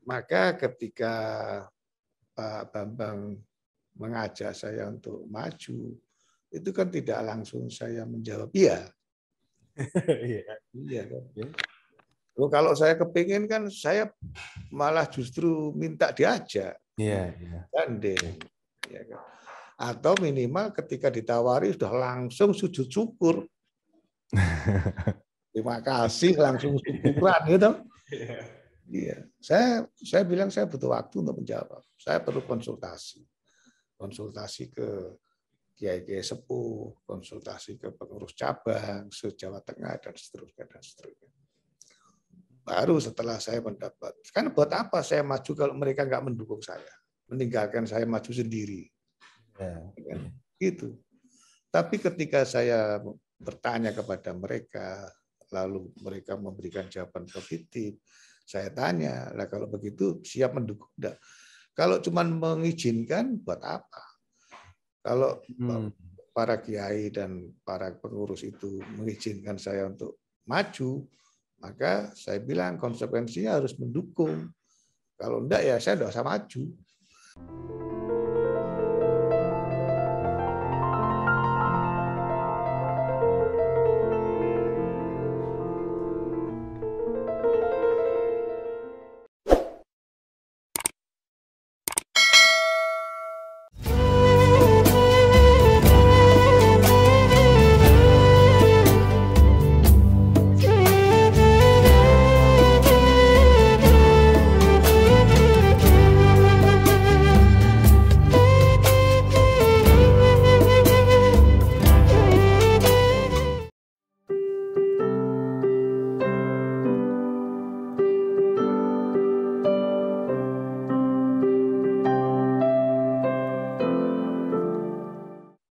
Maka ketika Pak Bambang mengajak saya untuk maju, itu kan tidak langsung saya menjawab iya. Iya kan. Loh, kalau saya kepingin kan saya malah justru minta diajak. Iya. Gandeng. Ya kan? Atau minimal ketika ditawari sudah langsung sujud syukur. Terima kasih, langsung syukuran gitu. Iya. Saya bilang saya butuh waktu untuk menjawab. Saya perlu konsultasi. Konsultasi ke kiai-kiai sepuh, konsultasi ke pengurus cabang se-Jawa Tengah dan seterusnya dan seterusnya. Baru setelah saya mendapat, kan buat apa saya maju kalau mereka nggak mendukung saya, meninggalkan saya maju sendiri, gitu. Tapi ketika saya bertanya kepada mereka, lalu mereka memberikan jawaban positif, saya tanya, lah kalau begitu siap mendukung enggak? Kalau cuma mengizinkan, buat apa? Kalau para kiai dan para pengurus itu mengizinkan saya untuk maju, maka saya bilang konsekuensinya harus mendukung. Kalau enggak ya saya enggak usah maju.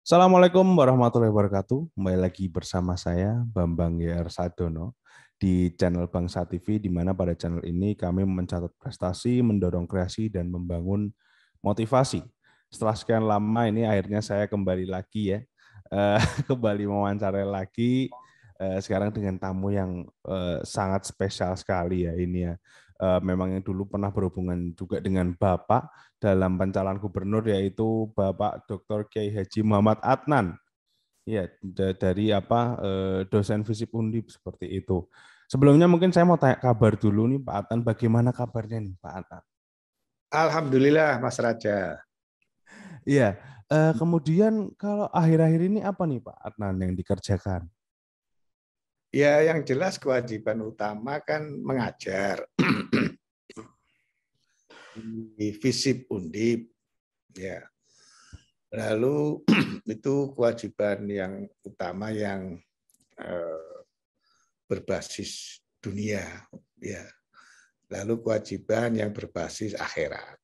Assalamualaikum warahmatullahi wabarakatuh. Kembali lagi bersama saya, Bambang Y.R. Sadono, di channel Bangsa TV, di mana pada channel ini kami mencatat prestasi, mendorong kreasi, dan membangun motivasi. Setelah sekian lama ini akhirnya saya kembali lagi ya, kembali mewawancarai lagi, sekarang dengan tamu yang sangat spesial sekali ya ini ya. Memang yang dulu pernah berhubungan juga dengan Bapak dalam pencalonan gubernur, yaitu Bapak Dr. Kiai Haji Muhammad Adnan. Ya, dari dosen Visip Undip seperti itu. Sebelumnya mungkin saya mau tanya kabar dulu nih Pak Adnan, bagaimana kabarnya nih Pak Adnan? Alhamdulillah Mas Raja. Iya, kemudian kalau akhir-akhir ini apa nih Pak Adnan yang dikerjakan? Ya, yang jelas kewajiban utama kan mengajar di Visip Undip. Ya. Lalu itu kewajiban yang utama yang berbasis dunia. Ya. Lalu kewajiban yang berbasis akhirat.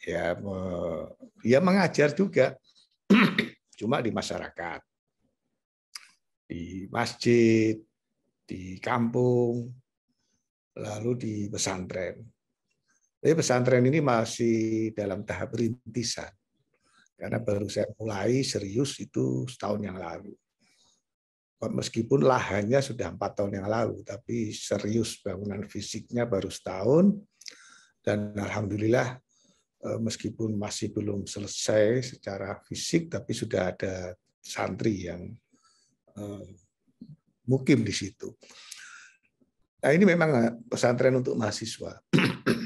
Ya mengajar juga, cuma di masyarakat, di masjid, di kampung, lalu di pesantren. Tapi pesantren ini masih dalam tahap rintisan, karena baru saya mulai serius itu setahun yang lalu. Meskipun lahannya sudah 4 tahun yang lalu, tapi serius bangunan fisiknya baru setahun, dan alhamdulillah meskipun masih belum selesai secara fisik, tapi sudah ada santri yang mukim di situ. Nah, ini memang pesantren untuk mahasiswa.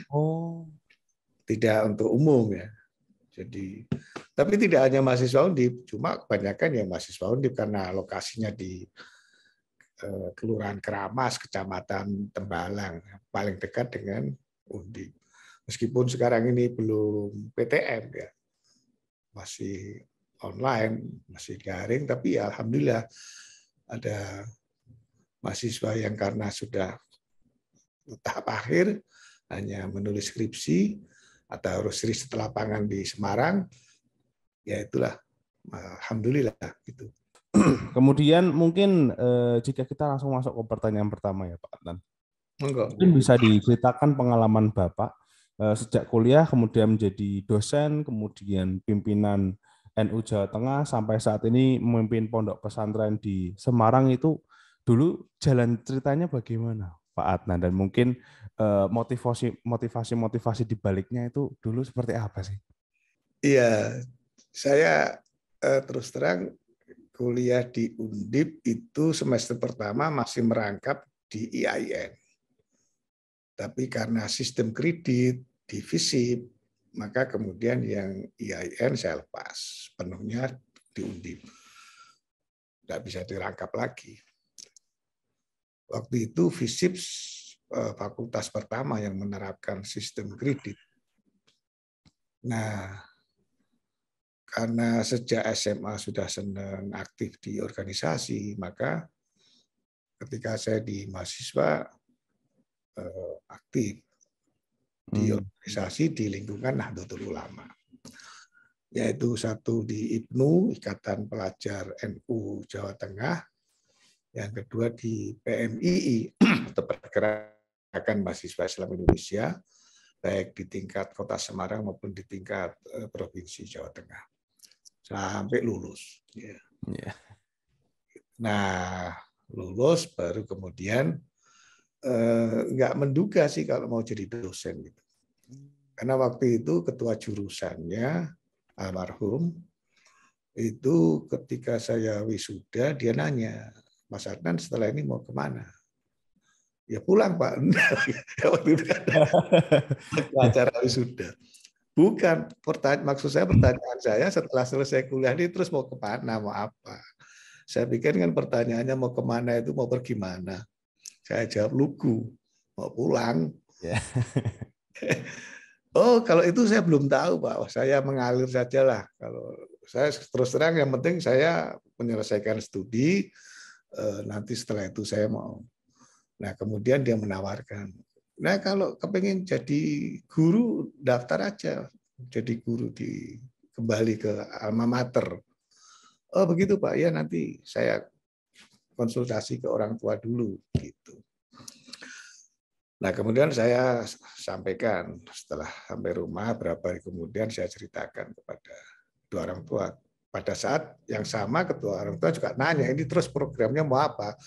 Oh. Tidak untuk umum ya. Jadi, tapi tidak hanya mahasiswa Undip, cuma kebanyakan yang mahasiswa Undip karena lokasinya di Kelurahan Keramas, Kecamatan Tembalang, paling dekat dengan Undip. Meskipun sekarang ini belum PTM ya, masih online, masih daring, tapi ya alhamdulillah ada mahasiswa yang karena sudah tahap akhir hanya menulis skripsi atau harus riset lapangan di Semarang, ya itulah alhamdulillah gitu. Kemudian mungkin jika kita langsung masuk ke pertanyaan pertama ya Pak Adnan. Mungkin bisa diceritakan pengalaman Bapak sejak kuliah, kemudian menjadi dosen, kemudian pimpinan NU Jawa Tengah, sampai saat ini memimpin pondok pesantren di Semarang. Itu dulu jalan ceritanya bagaimana? Pak Adnan, dan mungkin motivasi di baliknya itu dulu seperti apa sih? Iya, saya terus terang kuliah di Undip itu semester pertama masih merangkap di IAIN. Tapi karena sistem kredit di FISIP, maka kemudian yang IAIN saya lepas penuhnya di Undip. Nggak bisa dirangkap lagi. Waktu itu FISIP fakultas pertama yang menerapkan sistem kredit. Nah, karena sejak SMA sudah senang aktif di organisasi, maka ketika saya di mahasiswa aktif di organisasi di lingkungan Nahdlatul Ulama, yaitu satu di IPNU, Ikatan Pelajar NU Jawa Tengah, yang kedua di PMII, Pergerakan Mahasiswa Islam Indonesia, baik di tingkat Kota Semarang maupun di tingkat Provinsi Jawa Tengah, sampai lulus. Nah, lulus baru kemudian nggak menduga sih kalau mau jadi dosen gitu. Karena waktu itu ketua jurusannya almarhum itu ketika saya wisuda dia nanya, Mas Adnan setelah ini mau kemana? Ya pulang Pak. Waktu itu kan acara wisuda. Bukan, maksud saya pertanyaan saya setelah selesai kuliah ini terus mau kemana, mau apa? Saya pikir kan pertanyaannya mau kemana itu mau pergi mana? Saya jawab lugu, mau pulang. Oh, kalau itu saya belum tahu, Pak. Saya mengalir saja lah. Kalau saya terus terang yang penting saya menyelesaikan studi, nanti setelah itu saya mau. Nah, kemudian dia menawarkan, nah kalau kepengen jadi guru, daftar aja. Jadi guru kembali ke alma mater. Oh, begitu, Pak. Ya, nanti saya konsultasi ke orang tua dulu. Gitu. Nah, kemudian saya sampaikan setelah sampai rumah, berapa hari kemudian saya ceritakan kepada kedua orang tua. Pada saat yang sama, kedua orang tua juga nanya, ini terus programnya mau apa?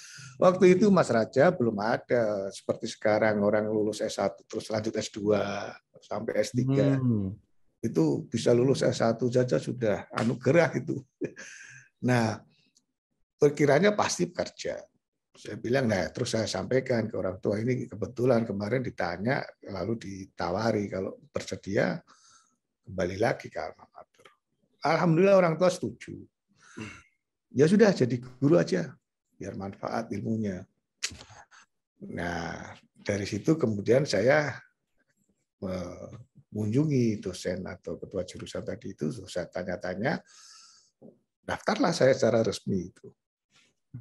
Waktu itu Mas Raja belum ada, seperti sekarang orang lulus S1 terus lanjut S2 sampai S3. Itu bisa lulus S1 saja sudah anugerah itu. Nah, perkiranya pasti kerja. Saya bilang, nah terus saya sampaikan ke orang tua ini kebetulan kemarin ditanya, lalu ditawari kalau bersedia kembali lagi ke alma mater. Alhamdulillah orang tua setuju. Ya sudah jadi guru aja, biar manfaat ilmunya. Nah dari situ kemudian saya mengunjungi dosen atau ketua jurusan tadi itu, saya tanya-tanya, daftarlah saya secara resmi itu.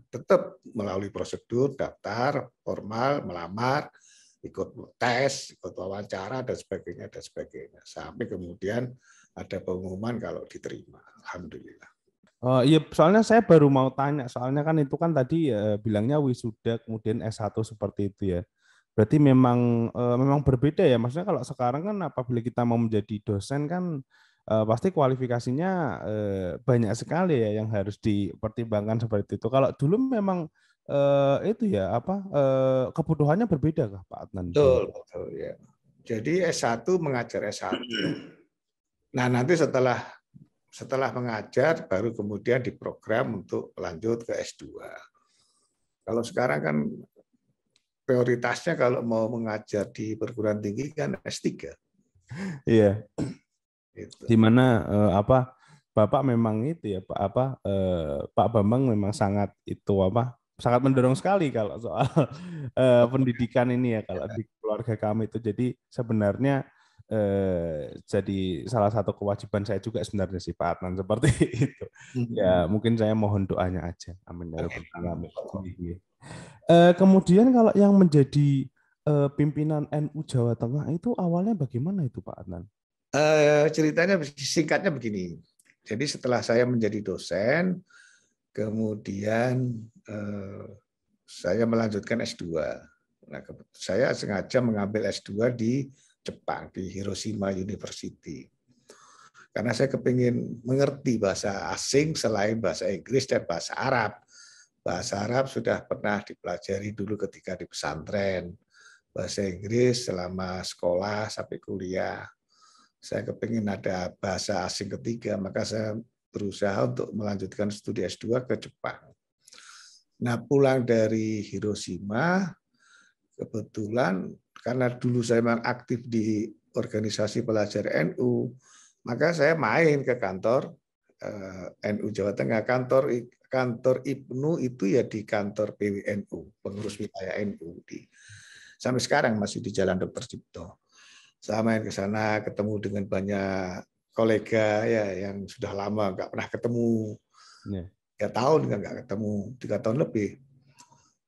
Tetap melalui prosedur, daftar, formal, melamar, ikut tes, ikut wawancara, dan sebagainya, dan sebagainya. Sampai kemudian ada pengumuman kalau diterima. Alhamdulillah. Oh iya, soalnya saya baru mau tanya, soalnya kan itu kan tadi bilangnya wisuda, kemudian S1 seperti itu ya. Berarti memang berbeda ya, maksudnya kalau sekarang kan apabila kita mau menjadi dosen kan pasti kualifikasinya banyak sekali ya yang harus dipertimbangkan seperti itu. Kalau dulu memang itu ya kebutuhannya berbeda kah Pak Adnan? Betul, betul ya. Jadi S1 mengajar S1. Nah, nanti setelah mengajar baru kemudian diprogram untuk lanjut ke S2. Kalau sekarang kan prioritasnya kalau mau mengajar di perguruan tinggi kan S3. Iya. Gitu. Di mana Bapak memang itu ya Pak Bambang memang sangat sangat mendorong sekali kalau soal pendidikan ini ya kalau di keluarga kami itu. Jadi sebenarnya jadi salah satu kewajiban saya juga sebenarnya sih Pak Adnan seperti itu. Ya mungkin saya mohon doanya aja. Amin ya rabbal alamin. Kemudian kalau yang menjadi pimpinan NU Jawa Tengah itu awalnya bagaimana itu Pak Adnan? Ceritanya singkatnya begini. Jadi setelah saya menjadi dosen, kemudian saya melanjutkan S2. Nah, saya sengaja mengambil S2 di Jepang, di Hiroshima University. Karena saya kepingin mengerti bahasa asing selain bahasa Inggris dan bahasa Arab. Bahasa Arab sudah pernah dipelajari dulu ketika di pesantren. Bahasa Inggris selama sekolah sampai kuliah. Saya kepingin ada bahasa asing ketiga, maka saya berusaha untuk melanjutkan studi S2 ke Jepang. Nah, pulang dari Hiroshima, kebetulan karena dulu saya memang aktif di organisasi pelajar NU, maka saya main ke kantor NU Jawa Tengah. Kantor IPNU itu ya di kantor PWNU, pengurus wilayah NU sampai sekarang masih di Jalan Dr. Cipto. Saya main ke sana, ketemu dengan banyak kolega ya yang sudah lama nggak pernah ketemu, 3 tahun nggak ketemu, 3 tahun lebih.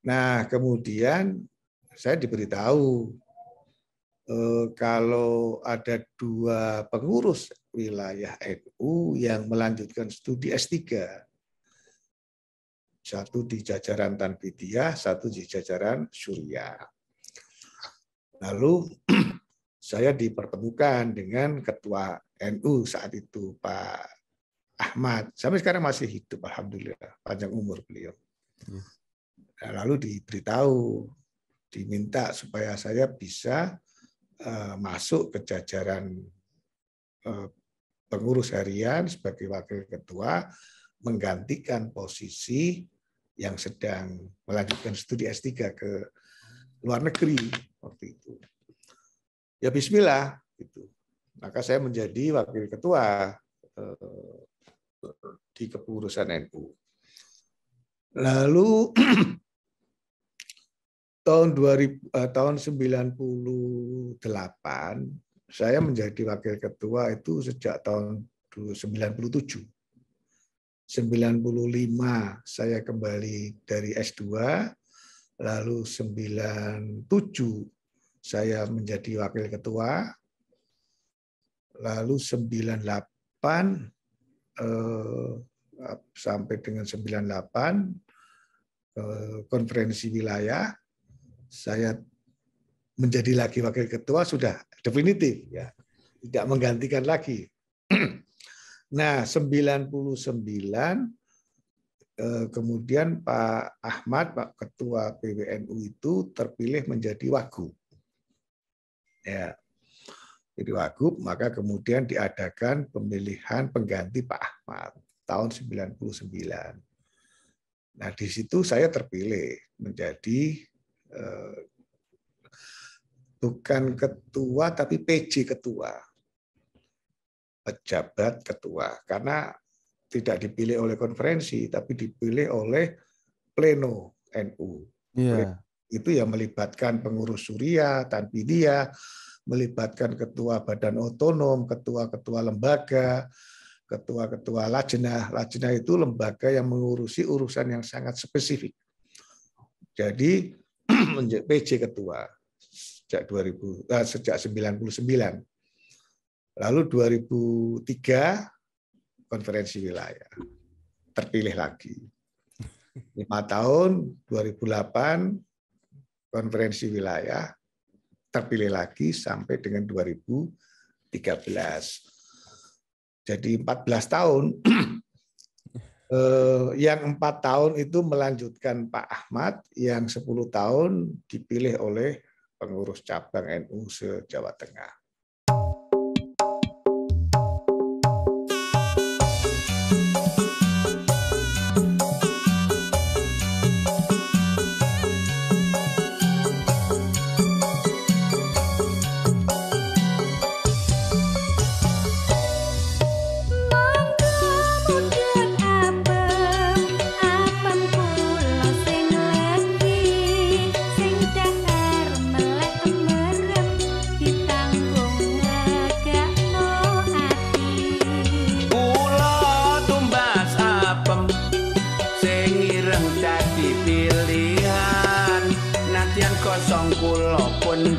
Nah, kemudian saya diberitahu kalau ada 2 pengurus wilayah NU yang melanjutkan studi S3. Satu di jajaran Tanbidiyah, satu di jajaran Syuriah. Lalu saya dipertemukan dengan ketua NU saat itu, Pak Ahmad. Sampai sekarang masih hidup, alhamdulillah, panjang umur beliau. Nah, lalu diberitahu, diminta supaya saya bisa masuk ke jajaran pengurus harian sebagai wakil ketua, menggantikan posisi yang sedang melanjutkan studi S3 ke luar negeri waktu itu. Ya bismillah gitu. Maka saya menjadi wakil ketua di kepengurusan NU. Lalu tahun 98 saya menjadi wakil ketua itu sejak tahun 97. 95 saya kembali dari S2, lalu 97 saya menjadi wakil ketua, lalu 98 sampai dengan 98 konferensi wilayah saya menjadi lagi wakil ketua, sudah definitif ya, tidak menggantikan lagi. Nah, 99 kemudian Pak Ahmad, Pak Ketua PWNU itu terpilih menjadi wagub. Ya. Jadi wagub, maka kemudian diadakan pemilihan pengganti Pak Ahmad tahun 99. Nah, di situ saya terpilih menjadi bukan ketua tapi PJ ketua. Pejabat ketua, karena tidak dipilih oleh konferensi, tapi dipilih oleh pleno NU. Yeah. Itu yang melibatkan pengurus Syuriah, Tanbidiyah, melibatkan ketua badan otonom, ketua-ketua lembaga, ketua-ketua lajnah. Lajnah itu lembaga yang mengurusi urusan yang sangat spesifik. Jadi PJ ketua sejak 99. Lalu 2003 konferensi wilayah, terpilih lagi. 5 tahun, 2008 konferensi wilayah, terpilih lagi sampai dengan 2013. Jadi 14 tahun, yang 4 tahun itu melanjutkan Pak Ahmad, yang 10 tahun dipilih oleh pengurus cabang NU se-Jawa Tengah.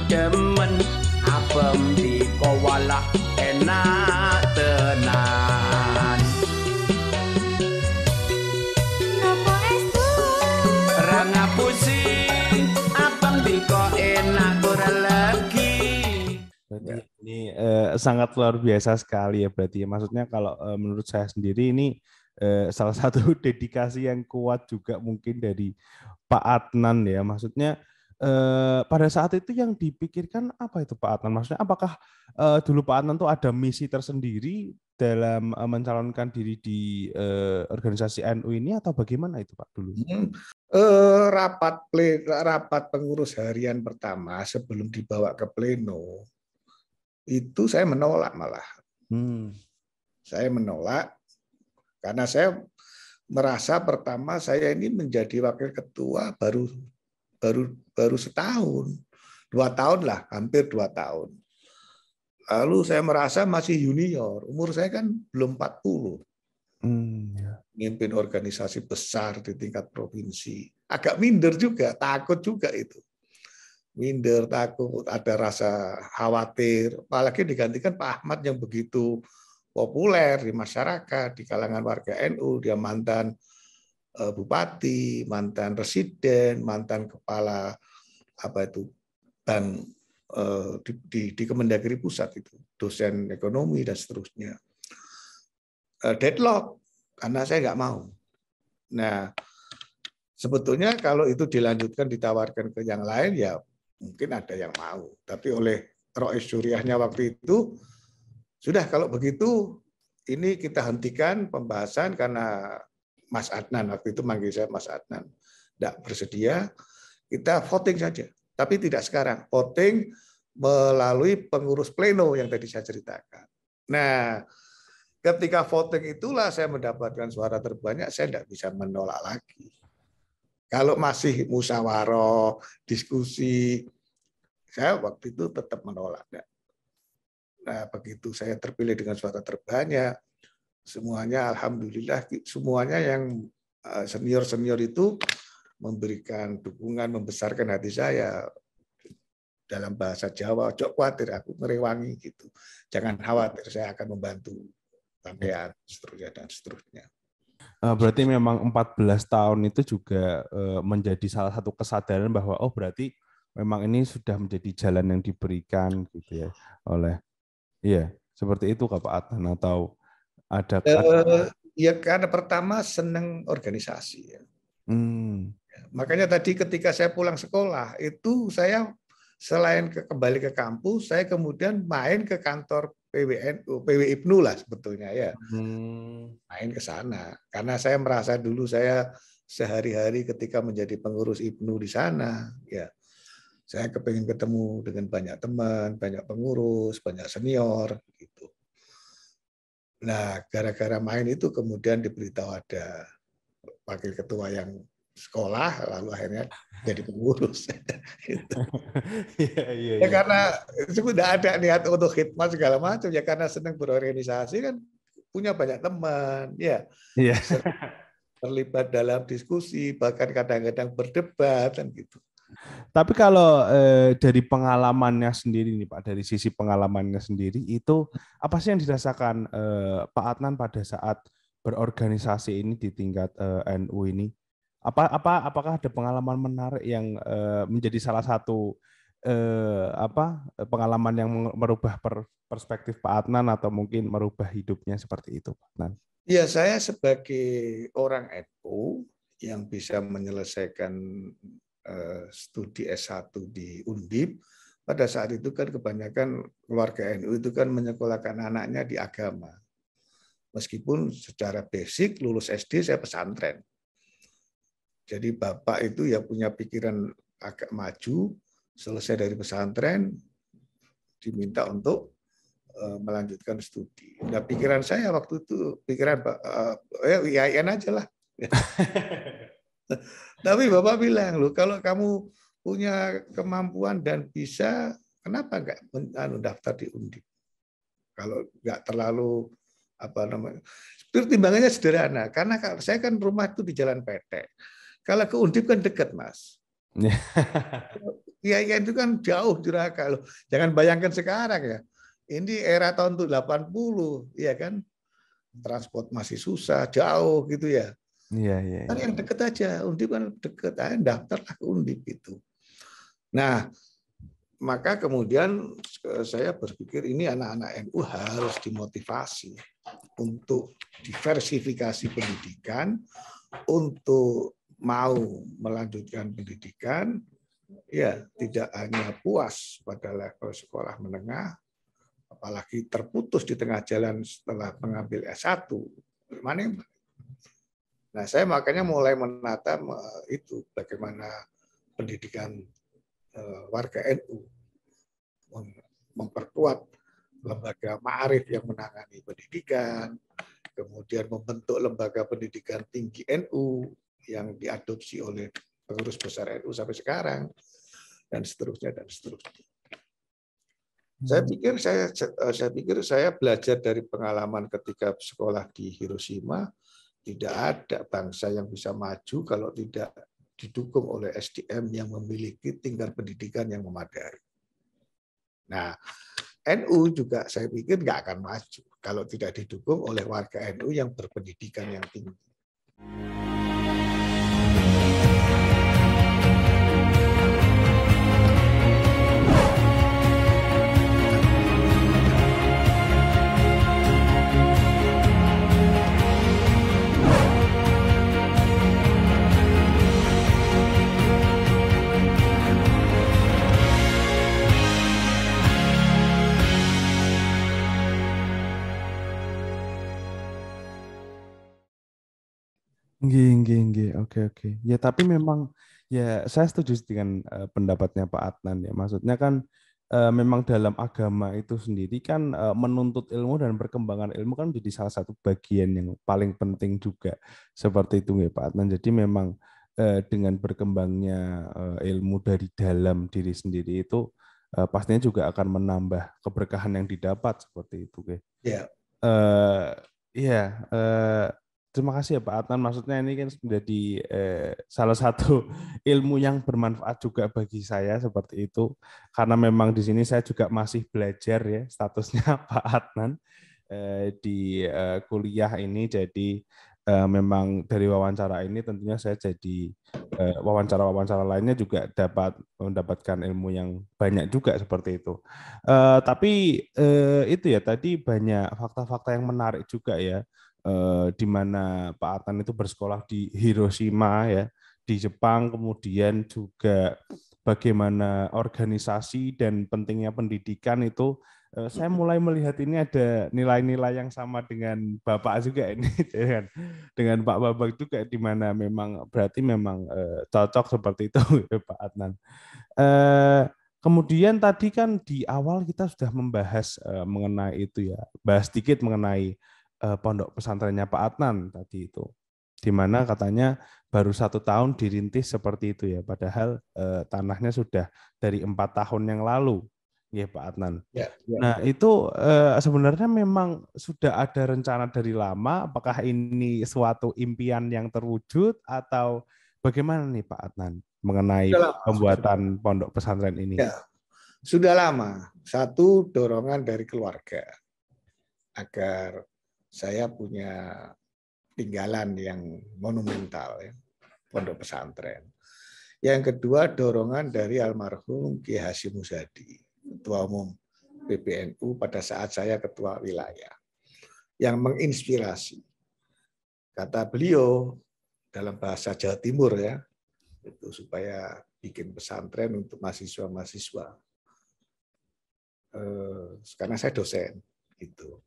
Demen apem di kowala enak tenan nopo estu ra ngapusi apem di ko enak kurang lagi. Berarti ini sangat luar biasa sekali ya berarti. Maksudnya kalau menurut saya sendiri ini salah satu dedikasi yang kuat juga mungkin dari Pak Adnan ya. Maksudnya pada saat itu yang dipikirkan apa itu Pak Adnan? Maksudnya apakah dulu Pak Adnan tuh ada misi tersendiri dalam mencalonkan diri di organisasi NU ini atau bagaimana itu Pak dulu? Rapat pengurus harian pertama sebelum dibawa ke pleno itu saya menolak malah. Saya menolak karena saya merasa pertama saya ini menjadi wakil ketua baru setahun, 2 tahun lah, hampir 2 tahun. Lalu saya merasa masih junior, umur saya kan belum 40. Mimpin organisasi besar di tingkat provinsi. Agak minder juga, takut juga itu. Minder, takut, ada rasa khawatir. Apalagi digantikan Pak Ahmad yang begitu populer di masyarakat, di kalangan warga NU. Dia mantan bupati, mantan residen, mantan kepala bank di Kemendagri Pusat itu, dosen ekonomi dan seterusnya. Deadlock karena saya nggak mau. Nah, sebetulnya kalau itu dilanjutkan ditawarkan ke yang lain ya mungkin ada yang mau. Tapi oleh Rois Syuriahnya waktu itu sudah kalau begitu ini kita hentikan pembahasan karena Mas Adnan waktu itu manggil saya Mas Adnan tidak bersedia, kita voting saja. Tapi tidak sekarang, voting melalui pengurus pleno yang tadi saya ceritakan. Nah, ketika voting itulah saya mendapatkan suara terbanyak, saya tidak bisa menolak lagi. Kalau masih musyawarah, diskusi, saya waktu itu tetap menolak. Nah, begitu saya terpilih dengan suara terbanyak, semuanya alhamdulillah, semuanya yang senior-senior itu memberikan dukungan, membesarkan hati saya. Dalam bahasa Jawa, "Ojo khawatir, aku ngerewangi," gitu. Jangan khawatir, saya akan membantu sampean, seterusnya dan seterusnya. Berarti memang 14 tahun itu juga menjadi salah satu kesadaran bahwa oh berarti memang ini sudah menjadi jalan yang diberikan gitu ya oleh seperti itu Pak Adnan atau ada ya karena pertama senang organisasi ya. Makanya tadi ketika saya pulang sekolah itu saya selain kembali ke kampus, saya kemudian main ke kantor PWIPNU lah sebetulnya ya. Main ke sana. Karena saya merasa dulu saya sehari-hari ketika menjadi pengurus IPNU di sana, ya saya kepingin ketemu dengan banyak teman, banyak pengurus, banyak senior, gitu. Nah, gara-gara main itu kemudian diberitahu ada wakil ketua yang sekolah, lalu akhirnya jadi pengurus. Gitu. Ya karena itu tidak ada niat untuk khidmat segala macam, ya karena senang berorganisasi kan punya banyak teman, ya terlibat dalam diskusi, bahkan kadang-kadang berdebat kan gitu. Tapi kalau dari pengalamannya sendiri nih Pak, dari sisi pengalamannya sendiri itu apa sih yang dirasakan Pak Adnan pada saat berorganisasi ini di tingkat NU ini? Apakah ada pengalaman menarik yang menjadi salah satu pengalaman yang merubah perspektif Pak Adnan atau mungkin merubah hidupnya seperti itu Pak Adnan? Ya, saya sebagai orang NU yang bisa menyelesaikan studi S1 di Undip, pada saat itu kan kebanyakan keluarga NU itu kan menyekolahkan anaknya di agama. Meskipun secara basic lulus SD saya pesantren. Jadi bapak itu ya punya pikiran agak maju, selesai dari pesantren, diminta untuk melanjutkan studi. Nah pikiran saya waktu itu, pikiran IAIN aja lah. Tapi bapak bilang, loh kalau kamu punya kemampuan dan bisa, kenapa nggak daftar di Undip? Kalau nggak terlalu pertimbangannya sederhana, karena saya kan rumah itu di Jalan Petek. Kalau ke Undip kan dekat, Mas. Ya itu kan jauh Juraka loh. Jangan bayangkan sekarang ya. Ini era tahun 80, ya kan. Transport masih susah, jauh gitu ya. Iya. Kan yang dekat aja, Undip kan dekat, daftarlah ke Undip itu. Nah, maka kemudian saya berpikir ini anak-anak NU harus dimotivasi untuk diversifikasi pendidikan, untuk mau melanjutkan pendidikan, ya tidak hanya puas pada level sekolah menengah, apalagi terputus di tengah jalan setelah mengambil S1. Mana? Nah, saya makanya mulai menata itu bagaimana pendidikan warga NU, memperkuat lembaga ma'arif yang menangani pendidikan, kemudian membentuk lembaga pendidikan tinggi NU yang diadopsi oleh pengurus besar NU sampai sekarang, dan seterusnya dan seterusnya. Saya pikir saya belajar dari pengalaman ketika sekolah di Hiroshima. Tidak ada bangsa yang bisa maju kalau tidak didukung oleh SDM yang memiliki tingkat pendidikan yang memadai. Nah, NU juga saya pikir nggak akan maju kalau tidak didukung oleh warga NU yang berpendidikan yang tinggi. Nggih. Oke. Ya, tapi memang ya saya setuju dengan pendapatnya Pak Adnan ya. Maksudnya kan memang dalam agama itu sendiri kan menuntut ilmu dan perkembangan ilmu kan menjadi salah satu bagian yang paling penting juga. Seperti itu ya Pak Adnan. Jadi memang dengan berkembangnya ilmu dari dalam diri sendiri itu pastinya juga akan menambah keberkahan yang didapat seperti itu. Ya. Terima kasih ya Pak Adnan. Maksudnya ini kan menjadi salah satu ilmu yang bermanfaat juga bagi saya seperti itu. Karena memang di sini saya juga masih belajar ya statusnya Pak Adnan di kuliah ini. Jadi memang dari wawancara ini tentunya saya jadi wawancara-wawancara lainnya juga dapat mendapatkan ilmu yang banyak juga seperti itu. Tapi itu ya tadi banyak fakta-fakta yang menarik juga ya. Di mana Pak Adnan itu bersekolah di Hiroshima ya, di Jepang, kemudian juga bagaimana organisasi dan pentingnya pendidikan itu saya mulai melihat ini ada nilai-nilai yang sama dengan Bapak juga ini dengan Pak Babak juga di mana memang berarti memang cocok seperti itu Pak Adnan. Kemudian tadi kan di awal kita sudah membahas mengenai itu ya, bahas sedikit mengenai pondok pesantrennya Pak Adnan tadi itu, di mana katanya baru 1 tahun dirintis seperti itu ya, padahal tanahnya sudah dari 4 tahun yang lalu, ya Pak Adnan. Ya. Nah itu sebenarnya memang sudah ada rencana dari lama, apakah ini suatu impian yang terwujud atau bagaimana nih Pak Adnan mengenai pembuatan pondok pesantren ini? Ya, sudah lama. Satu, dorongan dari keluarga agar saya punya tinggalan yang monumental, ya, pondok pesantren. Yang kedua, dorongan dari almarhum Ki Hasyim Muzadi, Ketua Umum PBNU pada saat saya ketua wilayah, yang menginspirasi. Kata beliau dalam bahasa Jawa Timur ya, itu supaya bikin pesantren untuk mahasiswa-mahasiswa. Karena saya dosen, gitu.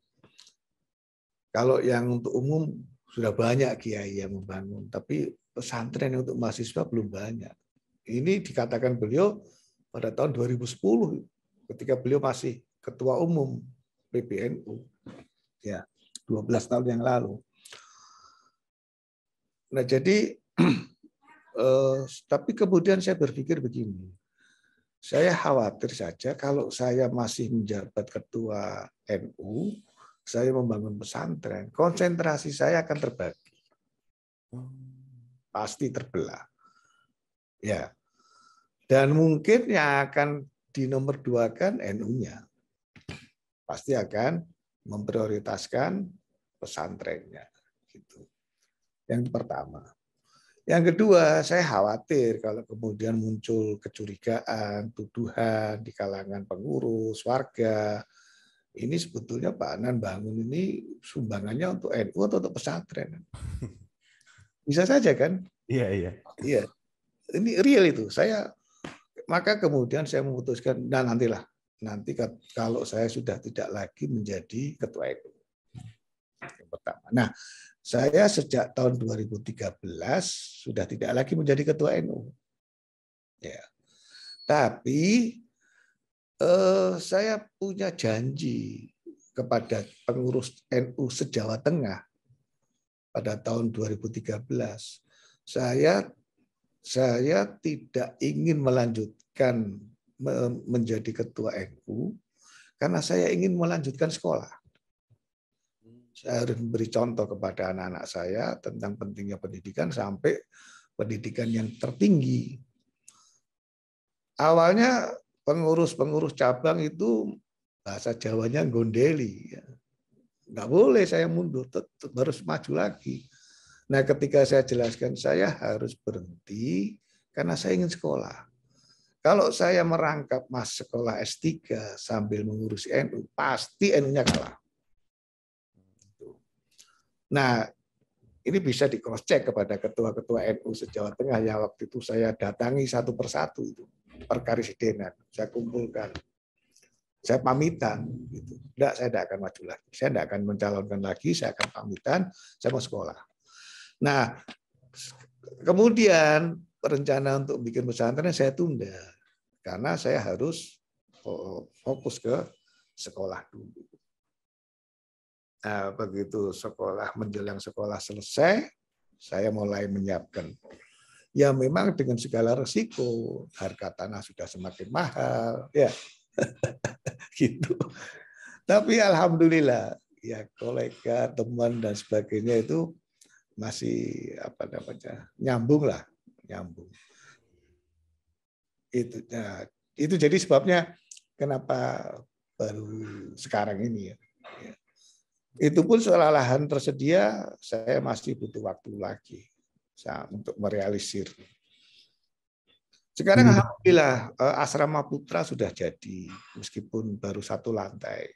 Kalau yang untuk umum sudah banyak kiai yang membangun, tapi pesantren untuk mahasiswa belum banyak. Ini dikatakan beliau pada tahun 2010 ketika beliau masih ketua umum PBNU. Ya, 12 tahun yang lalu. Nah, jadi tapi kemudian saya berpikir begini. Saya khawatir saja kalau saya masih menjabat ketua NU, saya membangun pesantren, konsentrasi saya akan terbagi. Pasti terbelah. Ya. Dan mungkin yang akan dinomorduakan NU-nya. Pasti akan memprioritaskan pesantrennya. Gitu. Yang pertama. Yang kedua, saya khawatir kalau kemudian muncul kecurigaan, tuduhan di kalangan pengurus, warga. Ini sebetulnya Pak Anan bangun ini sumbangannya untuk NU atau untuk pesantren. Bisa saja kan? Iya, iya. Iya. Ini real itu. Maka kemudian saya memutuskan, nah nantilah. Nanti kalau saya sudah tidak lagi menjadi ketua NU. Yang pertama. Nah, saya sejak tahun 2013 sudah tidak lagi menjadi ketua NU. Ya. Tapi saya punya janji kepada pengurus NU se-Jawa Tengah pada tahun 2013. Saya tidak ingin melanjutkan menjadi ketua NU karena saya ingin melanjutkan sekolah. Saya harus memberi contoh kepada anak-anak saya tentang pentingnya pendidikan sampai pendidikan yang tertinggi. Awalnya pengurus cabang itu bahasa Jawanya gondeli. Nggak boleh saya mundur, tetap harus maju lagi. Nah, ketika saya jelaskan saya harus berhenti karena saya ingin sekolah. Kalau saya merangkap mas sekolah S3 sambil mengurus NU, pasti NU-nya kalah. Nah, ini bisa di-cross check kepada ketua-ketua NU se-Jawa Tengah yang waktu itu saya datangi satu persatu itu perkaresidenan, saya kumpulkan, saya pamitan, gitu. Enggak, saya tidak akan maju lagi, saya tidak akan mencalonkan lagi, saya akan pamitan, saya mau sekolah. Nah, kemudian rencana untuk bikin pesantren saya tunda karena saya harus fokus ke sekolah dulu. Nah, begitu menjelang sekolah selesai, saya mulai menyiapkan. Ya memang dengan segala resiko, harga tanah sudah semakin mahal, ya, gitu. Tapi alhamdulillah, ya kolega, teman dan sebagainya itu masih nyambung. Itu jadi sebabnya kenapa baru sekarang ini ya. Itu pun soal lahan tersedia, saya masih butuh waktu lagi untuk merealisir. Sekarang alhamdulillah asrama putra sudah jadi, meskipun baru 1 lantai.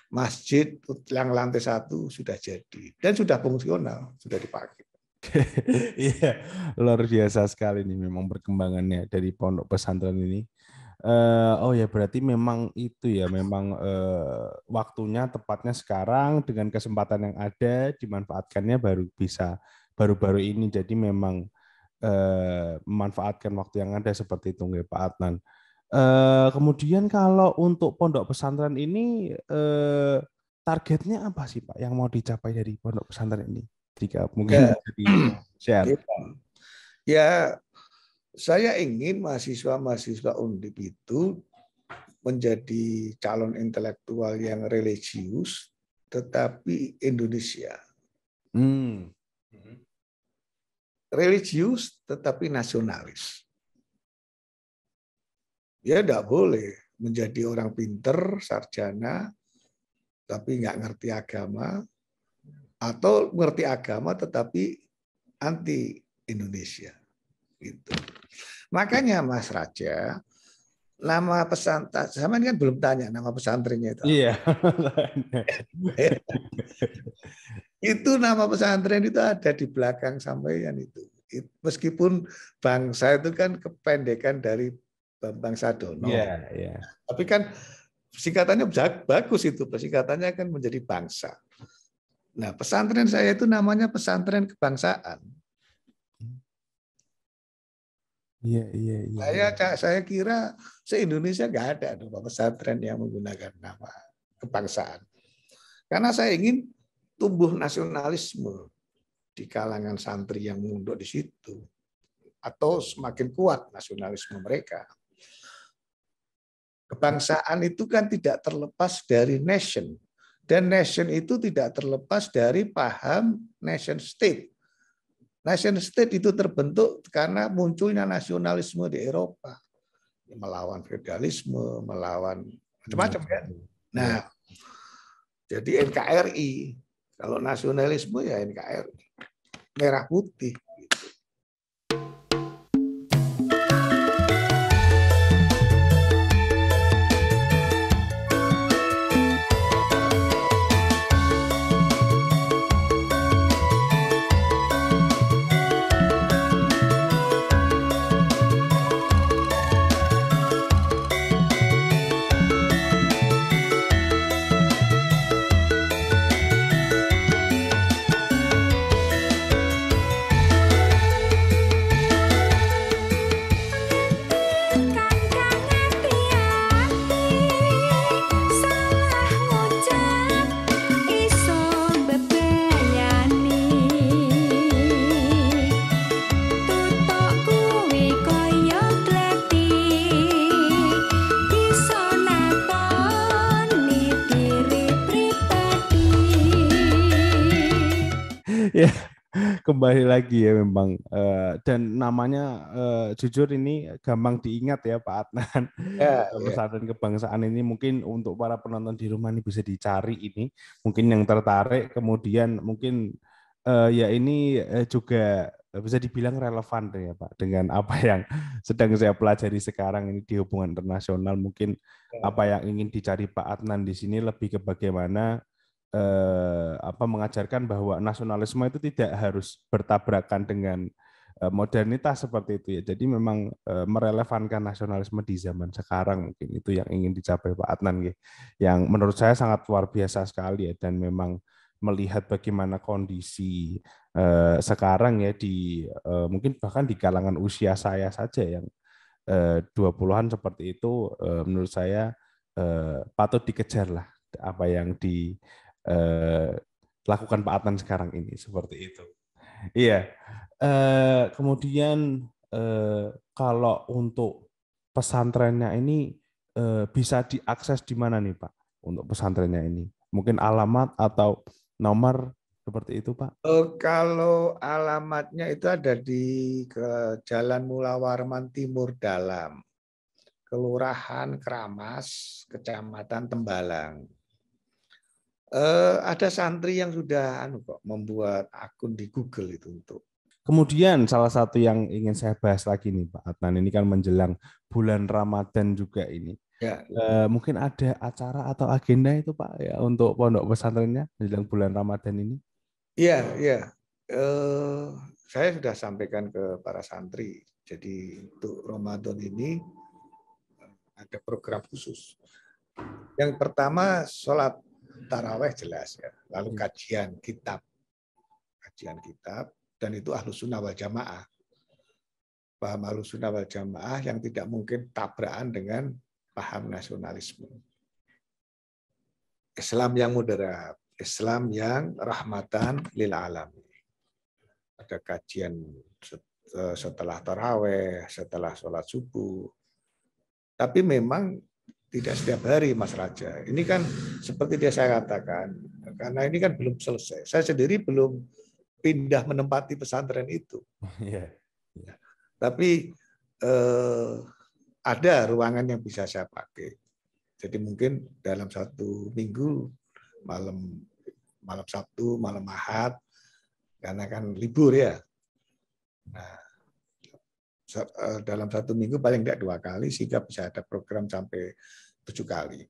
Masjid yang lantai 1 sudah jadi dan sudah fungsional, sudah dipakai. Iya, luar biasa sekali nih memang perkembangannya dari pondok pesantren ini. Oh ya, berarti memang itu ya, memang waktunya tepatnya sekarang dengan kesempatan yang ada dimanfaatkannya baru-baru ini. Jadi memang memanfaatkan waktu yang ada seperti itu nggih Pak Adnan. Kemudian kalau untuk pondok pesantren ini targetnya apa sih Pak yang mau dicapai dari pondok pesantren ini? Jika mungkin bisa di-share. Ya, saya ingin mahasiswa-mahasiswa Undip itu menjadi calon intelektual yang religius, tetapi Indonesia. Religius, tetapi nasionalis. Ya, tidak boleh menjadi orang pinter, sarjana, tapi nggak ngerti agama, atau ngerti agama tetapi anti Indonesia. Gitu. Makanya Mas Raja, nama pesantren, sama ini kan belum tanya nama pesantrennya itu. Iya. Itu nama pesantren itu ada di belakang sampeyan itu. Meskipun bangsa itu kan kependekan dari Bambang Sadono. Iya, iya. Tapi kan singkatannya bagus itu, singkatannya kan menjadi bangsa. Nah, pesantren saya itu namanya pesantren kebangsaan. Iya. Saya kira se-Indonesia nggak ada pesantren yang menggunakan nama kebangsaan. Karena saya ingin tumbuh nasionalisme di kalangan santri yang mondok di situ, atau semakin kuat nasionalisme mereka. Kebangsaan itu kan tidak terlepas dari nation. Dan nation itu tidak terlepas dari paham nation state. Nation state itu terbentuk karena munculnya nasionalisme di Eropa. Melawan feudalisme, melawan macam-macam kan. Nah, jadi NKRI. Kalau nasionalisme ya NKRI. Merah putih. Gitu. Ya, kembali lagi ya memang dan namanya jujur ini gampang diingat ya Pak Adnan. Ya, ya. Pesantren kebangsaan ini mungkin untuk para penonton di rumah ini bisa dicari ini, mungkin yang tertarik, kemudian mungkin ya ini juga bisa dibilang relevan ya Pak dengan apa yang sedang saya pelajari sekarang ini di hubungan internasional. Mungkin apa yang ingin dicari Pak Adnan di sini lebih ke bagaimana mengajarkan bahwa nasionalisme itu tidak harus bertabrakan dengan modernitas seperti itu ya. Jadi memang merelevankan nasionalisme di zaman sekarang, mungkin itu yang ingin dicapai Pak Adnan gitu. Yang menurut saya sangat luar biasa sekali ya, dan memang melihat bagaimana kondisi sekarang ya di mungkin bahkan di kalangan usia saya saja yang 20-an seperti itu, menurut saya patut dikejar lah apa yang dilakukan Pak Adnan sekarang ini, seperti itu. Iya. Kemudian kalau untuk pesantrennya ini bisa diakses di mana nih Pak? Untuk pesantrennya ini, mungkin alamat atau nomor seperti itu Pak? Kalau alamatnya itu ada di Jalan Mula Warman Timur Dalam, Kelurahan Kramas, Kecamatan Tembalang. Ada santri yang sudah membuat akun di Google itu untuk. Kemudian salah satu yang ingin saya bahas lagi nih Pak Adnan, ini kan menjelang bulan Ramadan juga ini. Ya. Mungkin ada acara atau agenda itu Pak ya untuk pondok pesantrennya menjelang bulan Ramadan ini? Iya, iya. Saya sudah sampaikan ke para santri. Jadi untuk Ramadan ini ada program khusus. Yang pertama sholat taraweh jelas ya. Lalu kajian kitab, dan itu Ahlus Sunnah wal Jamaah. Paham Ahlus Sunnah wal Jamaah yang tidak mungkin tabrakan dengan paham nasionalisme. Islam yang moderat, Islam yang rahmatan lil alamin. Ada kajian setelah taraweh, setelah sholat subuh. Tapi memang tidak setiap hari, Mas Raja. Ini kan seperti dia saya katakan, karena ini kan belum selesai. Saya sendiri belum pindah menempati pesantren itu. Yeah. Ya. Tapi ada ruangan yang bisa saya pakai. Jadi mungkin dalam 1 minggu, malam Sabtu, malam Ahad, karena kan libur ya. Nah, dalam 1 minggu paling tidak 2 kali, sehingga bisa ada program sampai 7 kali.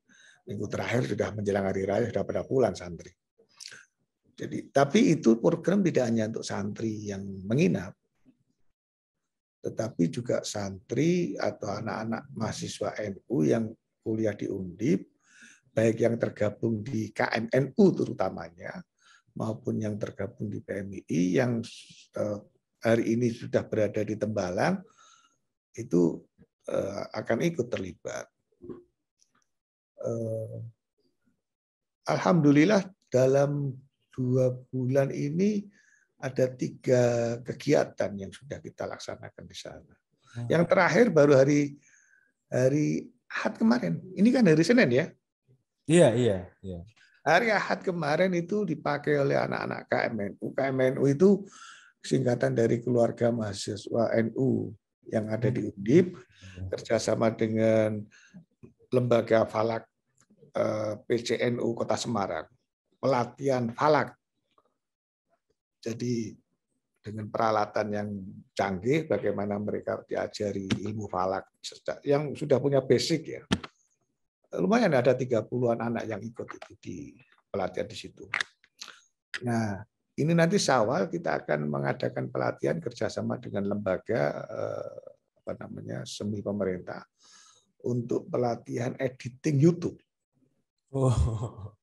Minggu terakhir sudah menjelang hari raya, sudah pada pulang santri. Jadi, tapi itu program tidak hanya untuk santri yang menginap, tetapi juga santri atau anak-anak mahasiswa NU yang kuliah di Undip, baik yang tergabung di KMNU terutamanya, maupun yang tergabung di PMII, yang hari ini sudah berada di Tembalang, itu akan ikut terlibat. Alhamdulillah dalam 2 bulan ini ada 3 kegiatan yang sudah kita laksanakan di sana. Yang terakhir baru hari Ahad kemarin. Ini kan hari Senin ya? Iya. Hari Ahad kemarin itu dipakai oleh anak-anak KMNU. KMNU itu singkatan dari Keluarga Mahasiswa NU yang ada di Undip, kerjasama dengan Lembaga Falak PCNU Kota Semarang, pelatihan falak. Jadi dengan peralatan yang canggih, bagaimana mereka diajari ilmu falak yang sudah punya basic ya. Lumayan ada 30-an anak yang ikut itu di pelatihan di situ. Nah, ini nanti Syawal kita akan mengadakan pelatihan kerjasama dengan lembaga semi pemerintah untuk pelatihan editing YouTube. Oh,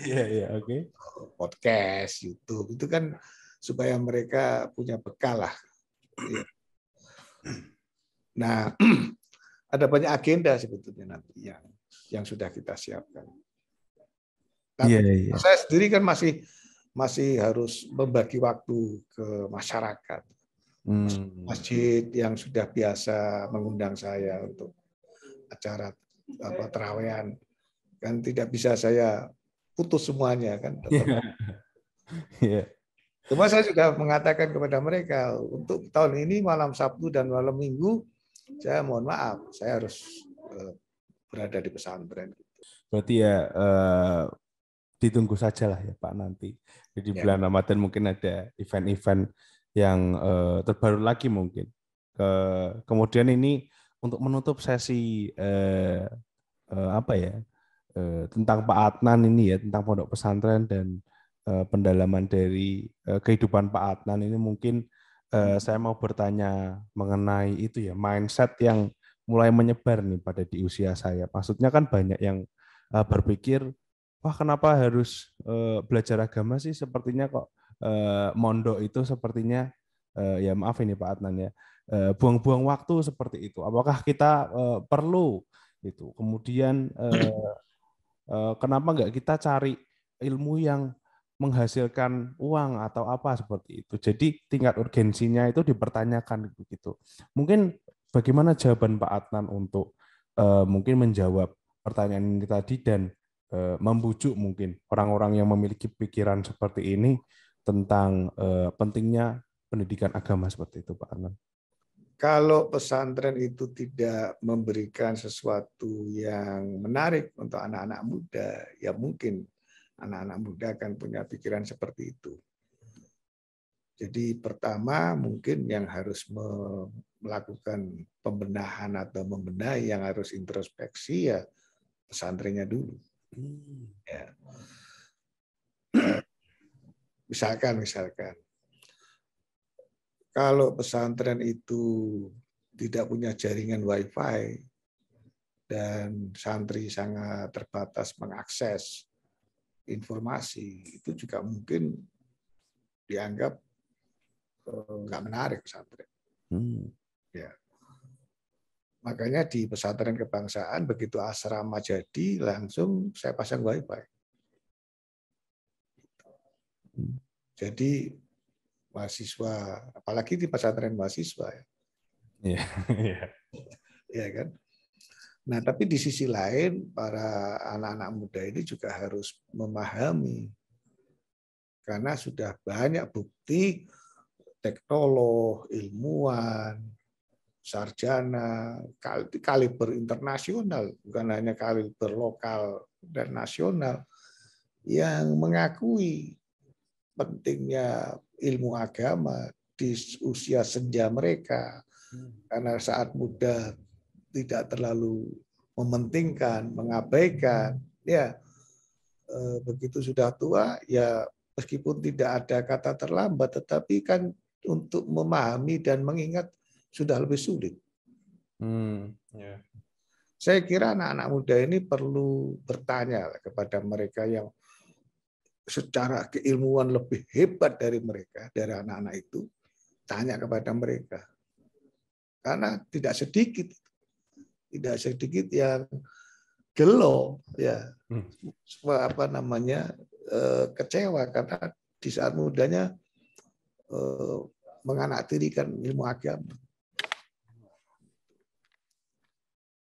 iya, oke. Podcast, YouTube itu kan supaya mereka punya bekal lah. Nah, ada banyak agenda sebetulnya nanti yang sudah kita siapkan. Tapi saya sendiri kan masih harus membagi waktu ke masyarakat. Masjid yang sudah biasa mengundang saya untuk acara terawehan, kan tidak bisa saya putus semuanya kan. Iya. Cuma saya juga mengatakan kepada mereka, untuk tahun ini malam Sabtu dan malam Minggu, saya mohon maaf, saya harus berada di pesantren. Berarti ya ditunggu saja lah ya Pak nanti. Jadi bulan Ramadan mungkin ada event-event yang terbaru lagi mungkin. Kemudian ini untuk menutup sesi tentang Pak Adnan ini ya, tentang pondok pesantren dan pendalaman dari kehidupan Pak Adnan ini mungkin saya mau bertanya mengenai itu ya, mindset yang mulai menyebar nih pada di usia saya. Maksudnya kan banyak yang berpikir, wah kenapa harus belajar agama sih? Sepertinya kok mondok itu sepertinya ya maaf ini Pak Adnan ya, buang-buang waktu seperti itu. Apakah kita perlu itu? Kemudian kenapa nggak kita cari ilmu yang menghasilkan uang atau apa seperti itu? Jadi tingkat urgensinya itu dipertanyakan begitu. Mungkin bagaimana jawaban Pak Adnan untuk mungkin menjawab pertanyaan ini tadi dan membujuk mungkin orang-orang yang memiliki pikiran seperti ini tentang pentingnya pendidikan agama seperti itu, Pak Adnan? Kalau pesantren itu tidak memberikan sesuatu yang menarik untuk anak-anak muda, ya mungkin anak-anak muda akan punya pikiran seperti itu. Jadi pertama mungkin yang harus melakukan pembenahan atau membenahi, yang harus introspeksi ya pesantrennya dulu. Ya. Misalkan kalau pesantren itu tidak punya jaringan Wi-Fi dan santri sangat terbatas mengakses informasi, itu juga mungkin dianggap nggak menarik pesantren. Ya. Makanya di pesantren kebangsaan begitu asrama jadi langsung saya pasang Wi-Fi. Jadi mahasiswa, apalagi di pesantren mahasiswa ya. Ya kan. Nah, tapi di sisi lain para anak-anak muda ini juga harus memahami, karena sudah banyak bukti teknolog, ilmuwan, sarjana, kaliber internasional, bukan hanya kaliber lokal dan nasional, yang mengakui pentingnya ilmu agama di usia senja mereka, karena saat muda tidak terlalu mementingkan, mengabaikan, ya begitu sudah tua, ya meskipun tidak ada kata terlambat, tetapi kan untuk memahami dan mengingat sudah lebih sulit. Saya kira anak-anak muda ini perlu bertanya kepada mereka yang secara keilmuan lebih hebat dari mereka, dari anak-anak itu, tanya kepada mereka. Karena tidak sedikit yang gelo, ya, kecewa karena di saat mudanya menganaktirikan ilmu agama.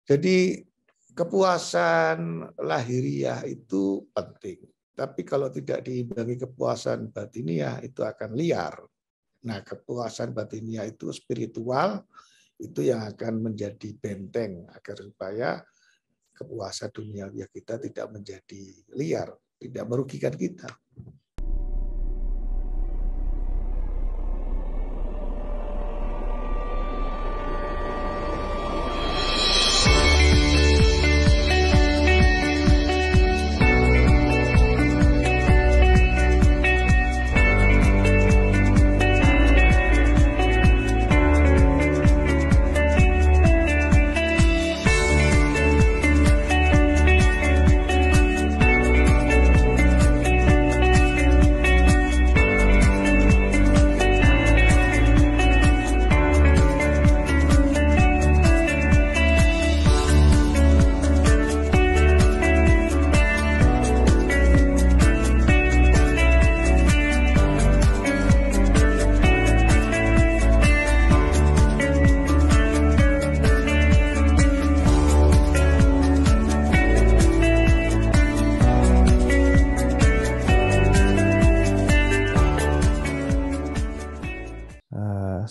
Jadi kepuasan lahiriah itu penting, tapi kalau tidak diimbangi kepuasan batiniah itu akan liar. Nah, kepuasan batiniah itu spiritual, itu yang akan menjadi benteng agar supaya kepuasan duniawi kita tidak menjadi liar, tidak merugikan kita.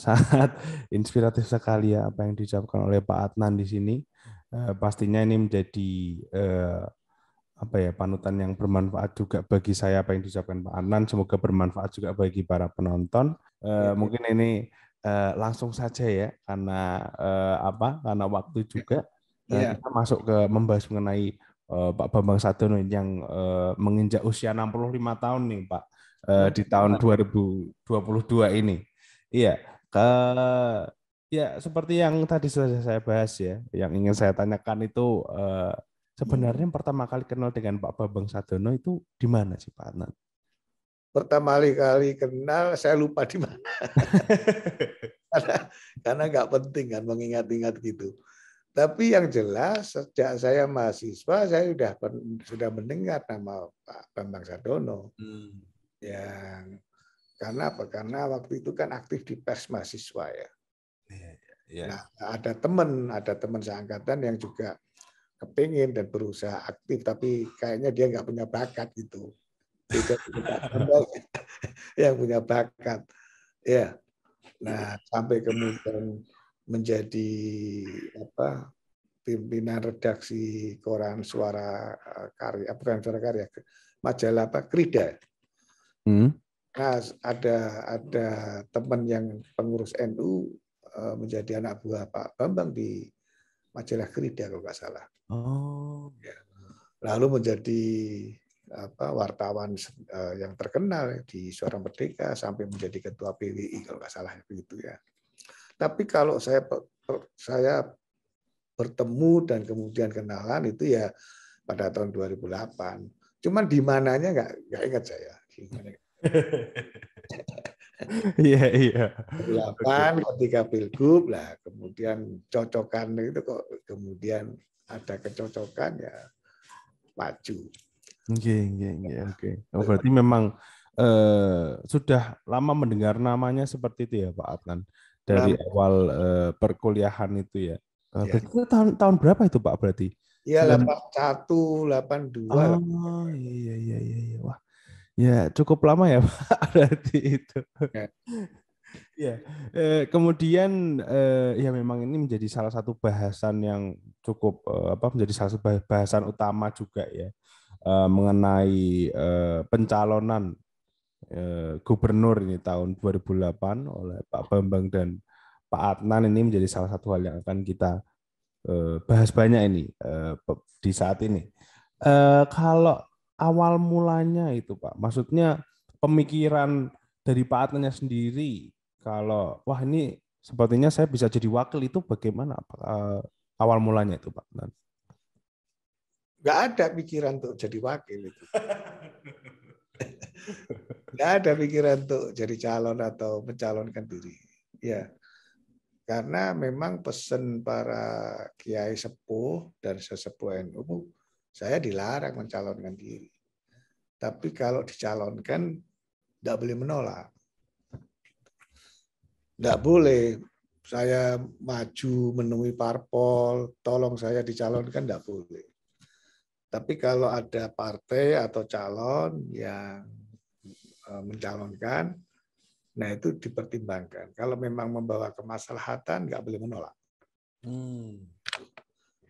sangat inspiratif sekali ya apa yang diucapkan oleh Pak Adnan di sini. Pastinya ini menjadi apa ya, panutan yang bermanfaat juga bagi saya apa yang diucapkan Pak Adnan. Semoga bermanfaat juga bagi para penonton. Mungkin ini langsung saja ya, karena karena waktu juga kita masuk ke membahas mengenai Pak Bambang Sadono yang menginjak usia 65 tahun nih Pak, di tahun 2022 ini. Iya, ya seperti yang tadi sudah saya bahas ya, yang ingin saya tanyakan itu sebenarnya pertama kali kenal dengan Pak Bambang Sadono itu di mana sih Pak Adnan? Pertama kali kenal, saya lupa di mana. karena nggak penting kan mengingat-ingat gitu. Tapi yang jelas sejak saya mahasiswa saya sudah mendengar nama Pak Bambang Sadono. Yang karena apa? Karena waktu itu kan aktif di pers mahasiswa ya. Nah, ada teman seangkatan yang juga kepingin dan berusaha aktif, tapi kayaknya dia nggak punya bakat gitu. Itu yang punya bakat. Ya. Nah, sampai kemudian menjadi pimpinan redaksi koran Suara Karya, bukan Suara Karya, majalah Krida. Nah, ada teman yang pengurus NU menjadi anak buah Pak Bambang di majalah Krida kalau nggak salah. Ya. Lalu menjadi wartawan yang terkenal di Suara Merdeka sampai menjadi ketua PWI kalau nggak salah begitu ya. Tapi kalau saya bertemu dan kemudian kenalan itu ya pada tahun 2008. Cuman di mananya nggak ingat saya. Iya. 2008 ketika Pilgub lah, kemudian cocokan itu kok kemudian ada kecocokan ya maju. Oke. Berarti memang sudah lama mendengar namanya seperti itu ya Pak Adnan dari awal perkuliahan itu ya. Berarti tahun berapa itu Pak berarti? Ya 81, 82. Oh iya. Wah, ya cukup lama ya Pak berarti itu. Ya. Kemudian ya memang ini menjadi salah satu bahasan yang cukup menjadi salah satu bahasan utama juga ya, mengenai pencalonan gubernur ini tahun 2008 oleh Pak Bambang dan Pak Adnan. Ini menjadi salah satu hal yang akan kita bahas banyak ini di saat ini. Kalau awal mulanya itu Pak, maksudnya pemikiran dari Pak Adnannya sendiri, kalau wah ini sepertinya saya bisa jadi wakil, itu bagaimana awal mulanya itu Pak Adnan? Nggak ada pikiran untuk jadi wakil itu. Nggak ada pikiran untuk jadi calon atau mencalonkan diri. Ya, karena memang pesan para kiai sepuh dan sesepuh NU, saya dilarang mencalonkan diri. Tapi kalau dicalonkan, nggak boleh menolak. Nggak boleh saya maju menemui parpol, tolong saya dicalonkan, nggak boleh. Tapi kalau ada partai atau calon yang mencalonkan, nah itu dipertimbangkan. Kalau memang membawa kemaslahatan, nggak boleh menolak.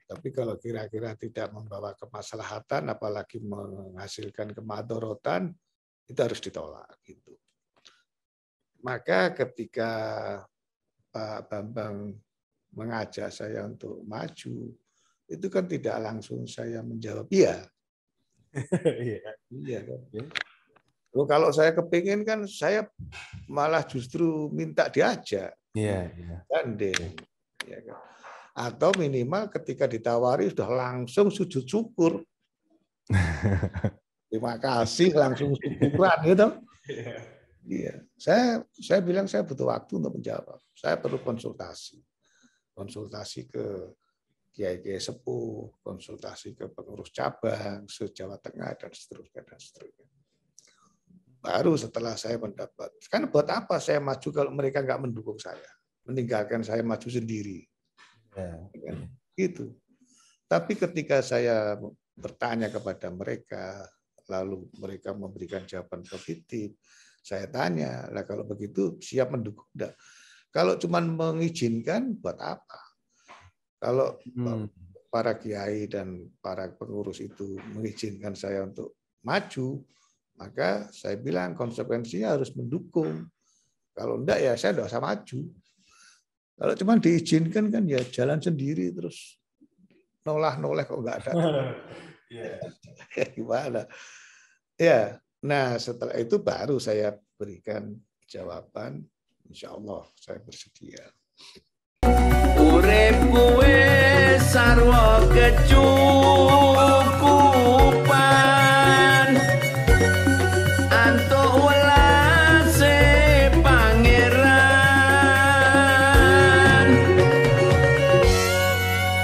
Tapi kalau kira-kira tidak membawa kemaslahatan, apalagi menghasilkan kemadorotan, itu harus ditolak. Gitu. Maka ketika Pak Bambang mengajak saya untuk maju, itu kan tidak langsung saya menjawab iya. Iya kan. Loh, kalau saya kepingin kan saya malah justru minta diajak. Gandeng. Ya kan? Atau minimal ketika ditawari sudah langsung sujud syukur. Terima kasih, langsung syukuran gitu. Iya. Saya bilang saya butuh waktu untuk menjawab. Saya perlu konsultasi ke kiai-kiai sepuh, konsultasi ke pengurus cabang se-Jawa Tengah dan seterusnya. Baru setelah saya mendapat, kan buat apa saya maju kalau mereka nggak mendukung saya, meninggalkan saya maju sendiri, gitu. Tapi ketika saya bertanya kepada mereka, lalu mereka memberikan jawaban positif, saya tanya, lah kalau begitu siap mendukung enggak? Kalau cuma mengizinkan buat apa? Kalau para kiai dan para pengurus itu mengizinkan saya untuk maju, maka saya bilang konsekuensinya harus mendukung. Kalau enggak ya saya enggak usah maju. Kalau cuma diizinkan kan ya jalan sendiri terus noleh kok enggak ada. Gimana? Ya, nah setelah itu baru saya berikan jawaban, insya Allah saya bersedia. Uripku wis sarwa kecukupan antuk welase pangeran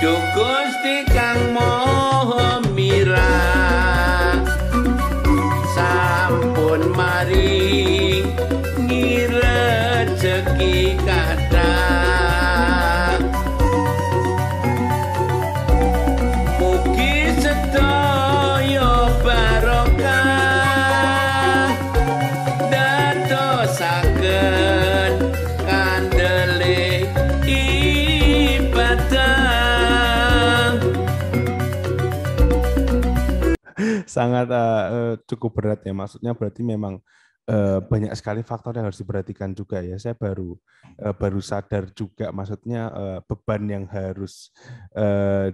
Duh Gusti kang Maha Mirah sampun maringi rejeki kathah sangat cukup berat ya. Maksudnya berarti memang banyak sekali faktor yang harus diperhatikan juga ya. Saya baru sadar juga, maksudnya beban yang harus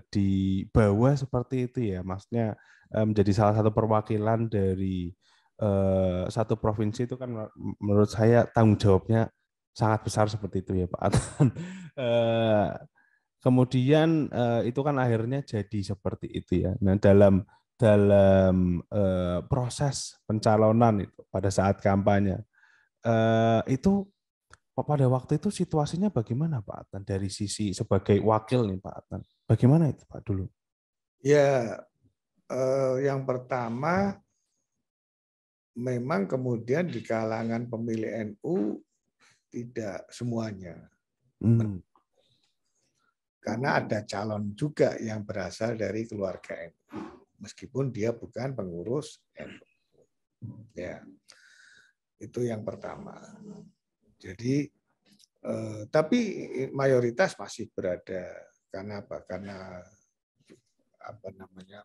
dibawa seperti itu ya. Maksudnya menjadi salah satu perwakilan dari satu provinsi itu kan menurut saya tanggung jawabnya sangat besar seperti itu ya Pak Adnan. Kemudian itu kan akhirnya jadi seperti itu ya. Nah, dalam proses pencalonan itu pada saat kampanye itu pada waktu itu situasinya bagaimana Pak Adnan dari sisi sebagai wakil nih Pak Adnan? Bagaimana itu Pak dulu? Ya, yang pertama memang kemudian di kalangan pemilih NU tidak semuanya. Karena ada calon juga yang berasal dari keluarga NU, meskipun dia bukan pengurus NU. Ya, itu yang pertama. Jadi, tapi mayoritas masih berada. Karena apa? Karena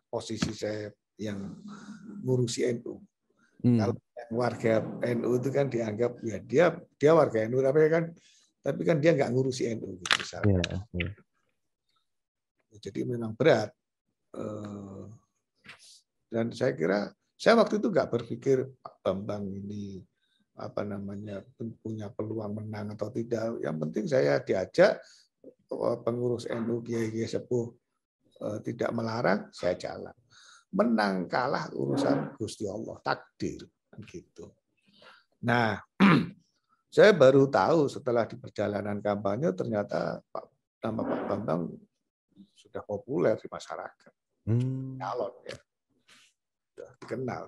posisi saya yang ngurusi NU. Kalau warga NU itu kan dianggap ya dia warga NU, tapi kan dia nggak ngurusi NU gitu, misalnya. Jadi memang berat. Dan saya kira saya waktu itu nggak berpikir Pak Bambang ini punya peluang menang atau tidak. Yang penting saya diajak pengurus NU kiai sepuh tidak melarang, saya jalan. Menang kalah urusan Gusti Allah, takdir gitu. Nah, saya baru tahu setelah di perjalanan kampanye ternyata nama Pak Bambang sudah populer di masyarakat. Calon ya. Sudah dikenal,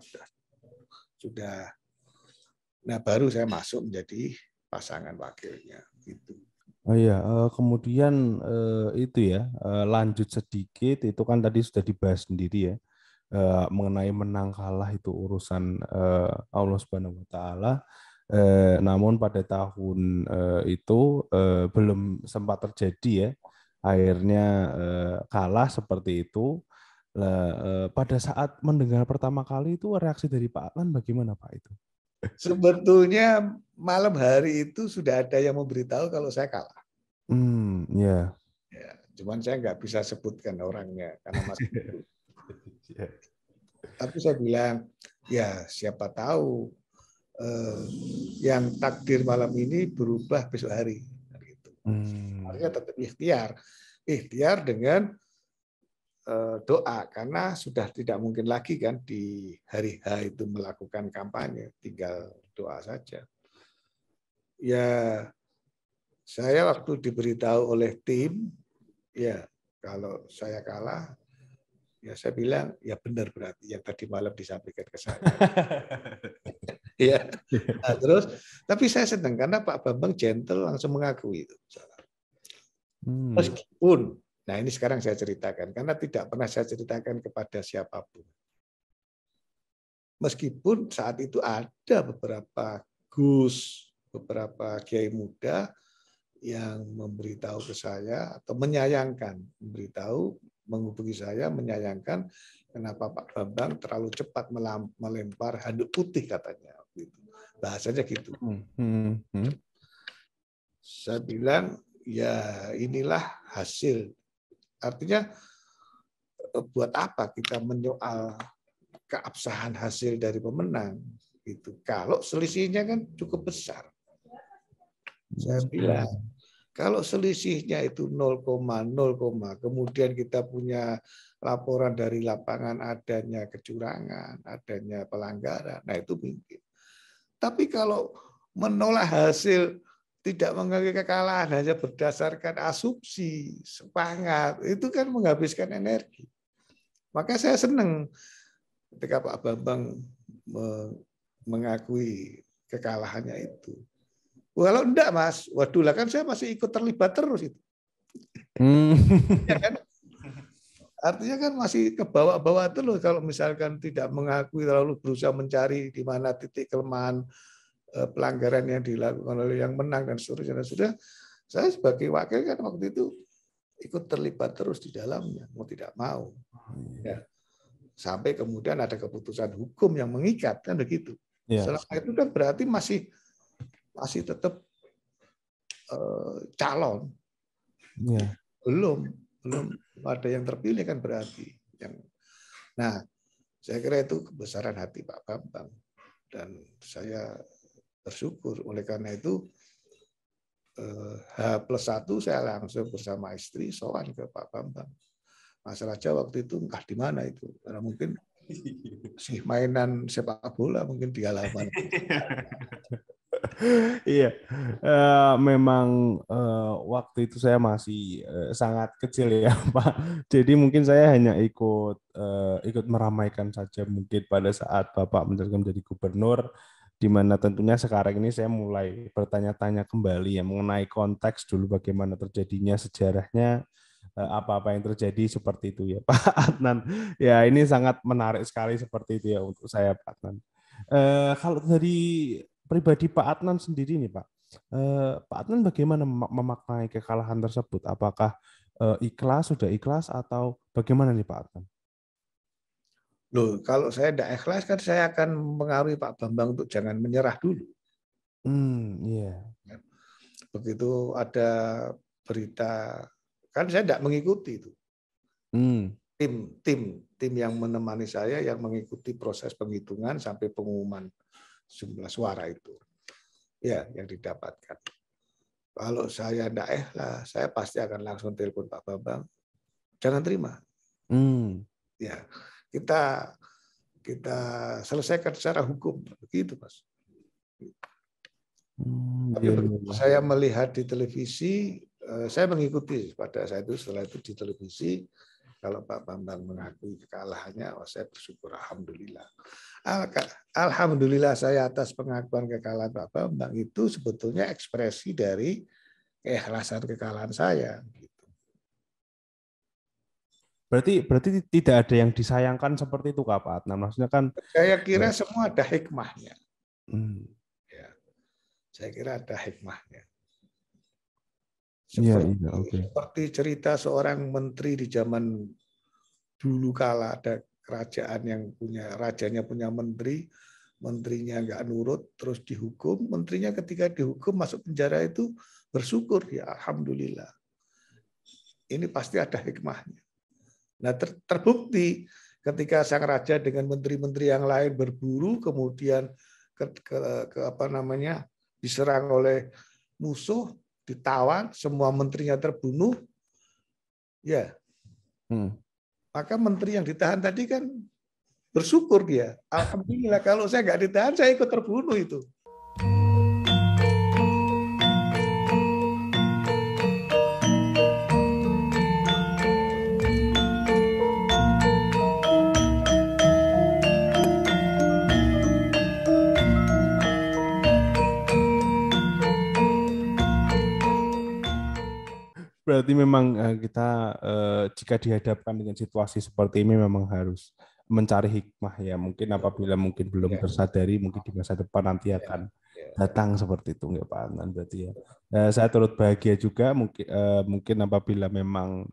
sudah. Nah, baru saya masuk menjadi pasangan wakilnya gitu. Oh iya, kemudian itu ya, lanjut sedikit, itu kan tadi sudah dibahas sendiri ya, mengenai menang kalah itu urusan Allah Subhanahu wa taala. Namun pada tahun itu belum sempat terjadi ya. Akhirnya kalah seperti itu. Pada saat mendengar pertama kali itu reaksi dari Pak Adnan bagaimana Pak itu? Sebetulnya malam hari itu sudah ada yang memberitahu kalau saya kalah. Ya. Ya, cuman saya nggak bisa sebutkan orangnya karena masih itu. Tapi saya bilang, ya siapa tahu yang takdir malam ini berubah besok hari. Gitu. Artinya tetap ikhtiar dengan doa, karena sudah tidak mungkin lagi kan di hari H itu melakukan kampanye, tinggal doa saja. Ya, saya waktu diberitahu oleh tim, ya kalau saya kalah, ya saya bilang ya benar berarti yang tadi malam disampaikan ke saya. Ya, nah, terus tapi saya senang karena Pak Bambang gentle langsung mengakui itu. Meskipun, nah ini sekarang saya ceritakan karena tidak pernah saya ceritakan kepada siapapun. Meskipun saat itu ada beberapa Gus, beberapa kiai muda yang memberitahu ke saya atau menyayangkan, menghubungi saya menyayangkan kenapa Pak Bambang terlalu cepat melempar handuk putih katanya. Bahasanya gitu. Saya bilang, ya inilah hasil. Artinya, buat apa kita menyoal keabsahan hasil dari pemenang? Gitu. Kalau selisihnya kan cukup besar. Saya bilang, kalau selisihnya itu 0,0, kemudian kita punya laporan dari lapangan adanya kecurangan, adanya pelanggaran, nah itu mungkin. Tapi kalau menolak hasil, tidak mengakui kekalahan, hanya berdasarkan asumsi, semangat, itu kan menghabiskan energi. Maka saya senang ketika Pak Bambang mengakui kekalahannya itu. Kalau enggak, Mas, waduh lah kan saya masih ikut terlibat terus itu. Ya kan? Artinya kan masih ke bawah-bawah terus kalau misalkan tidak mengakui, terlalu berusaha mencari di mana titik kelemahan pelanggaran yang dilakukan oleh yang menang dan seterusnya. Sudah, saya sebagai wakil kan waktu itu ikut terlibat terus di dalamnya, mau tidak mau. Ya. Sampai kemudian ada keputusan hukum yang mengikat, kan begitu. Ya. Selama itu kan berarti masih tetap calon. Ya. Belum ada yang terpilih kan berarti. Nah, saya kira itu kebesaran hati Pak Bambang. Dan saya bersyukur oleh karena itu H+1 saya langsung bersama istri sowan ke Pak Bambang. Mas Raja waktu itu entah di mana itu, karena mungkin sih mainan sepak bola mungkin di halaman. Iya, memang waktu itu saya masih sangat kecil ya Pak. Jadi mungkin saya hanya ikut meramaikan saja mungkin pada saat Bapak menjadi gubernur, di mana tentunya sekarang ini saya mulai bertanya-tanya kembali ya mengenai konteks dulu bagaimana terjadinya sejarahnya, apa-apa yang terjadi seperti itu ya Pak Adnan. Ya ini sangat menarik sekali seperti itu ya untuk saya Pak Adnan. Kalau dari pribadi Pak Adnan sendiri nih Pak, Pak Adnan bagaimana memaknai kekalahan tersebut? Apakah sudah ikhlas atau bagaimana nih Pak Adnan? Loh, kalau saya tidak ikhlas kan saya akan mengaruhi Pak Bambang untuk jangan menyerah dulu. Iya. Begitu ada berita, kan saya tidak mengikuti itu. Tim yang menemani saya yang mengikuti proses penghitungan sampai pengumuman jumlah suara itu, ya yang didapatkan. Kalau saya tidak ikhlas, saya pasti akan langsung telepon Pak Bambang, jangan terima. Ya. Kita selesaikan secara hukum, begitu Mas. Tapi saya melihat di televisi, saya mengikuti pada saat itu. Setelah itu di televisi, kalau Pak Bambang mengakui kekalahannya, saya bersyukur, alhamdulillah. Alhamdulillah saya atas pengakuan kekalahan Pak Bambang itu sebetulnya ekspresi dari keikhlasan kekalahan saya. Berarti tidak ada yang disayangkan seperti itu Kak Pak Adnan. Maksudnya kan saya kira semua ada hikmahnya. Ya. Saya kira ada hikmahnya. Seperti cerita seorang menteri di zaman dulu kala, ada kerajaan yang rajanya punya menteri, menterinya nggak nurut, terus dihukum. Menterinya ketika dihukum masuk penjara itu bersyukur, ya alhamdulillah. Ini pasti ada hikmahnya. Nah, terbukti ketika sang raja dengan menteri-menteri yang lain berburu, kemudian diserang oleh musuh, ditawan, semua menterinya terbunuh, ya. Maka menteri yang ditahan tadi kan bersyukur dia. Alhamdulillah, kalau saya nggak ditahan, saya ikut terbunuh itu. Berarti memang kita jika dihadapkan dengan situasi seperti ini memang harus mencari hikmah ya. Mungkin apabila belum tersadari, mungkin di masa depan nanti akan datang seperti itu nggak Pak Adnan berarti ya. Saya turut bahagia juga mungkin apabila memang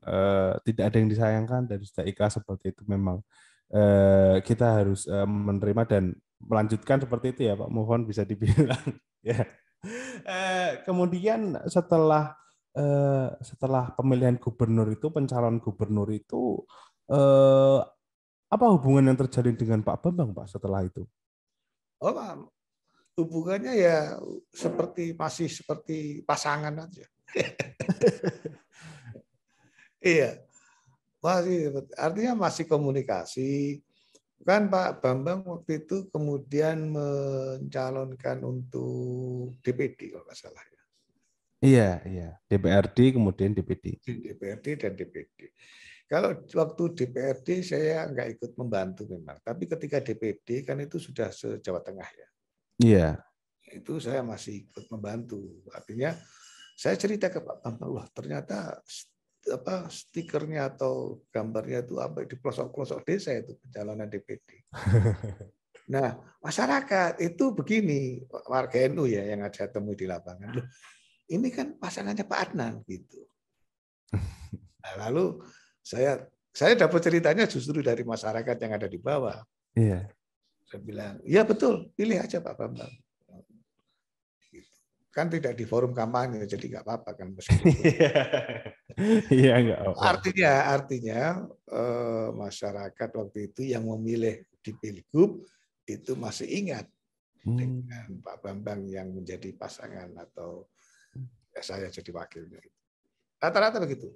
tidak ada yang disayangkan dan sudah ikhlas seperti itu memang kita harus menerima dan melanjutkan seperti itu ya Pak. Mohon bisa dibilang ya. Kemudian setelah pemilihan gubernur itu pencalonan gubernur itu apa hubungan yang terjadi dengan Pak Bambang Pak setelah itu? Oh, hubungannya ya masih seperti pasangan aja. Iya, artinya masih komunikasi. Kan Pak Bambang waktu itu kemudian mencalonkan untuk DPD kalau nggak salah ya. Iya, DPRD kemudian DPD. DPRD dan DPD. Kalau waktu DPRD saya nggak ikut membantu memang, tapi ketika DPD kan itu sudah se-Jawa Tengah ya. Iya. Itu saya masih ikut membantu. Artinya saya cerita ke Pak Bambang, wah ternyata stikernya atau gambarnya itu apa di pelosok-pelosok desa itu pencalonan DPD. Nah, masyarakat itu begini, warga NU ya yang ada temui di lapangan. Loh, ini kan pasangannya Pak Adnan gitu. Nah, lalu saya dapat ceritanya justru dari masyarakat yang ada di bawah. Iya. Saya bilang, ya betul, pilih aja Pak Bambang. Kan tidak di forum kampanye, jadi nggak apa-apa kan. Iya, nggak apa-apa. Artinya masyarakat waktu itu yang memilih di Pilgub itu masih ingat dengan Pak Bambang yang menjadi pasangan atau ya saya jadi wakilnya. Rata-rata begitu.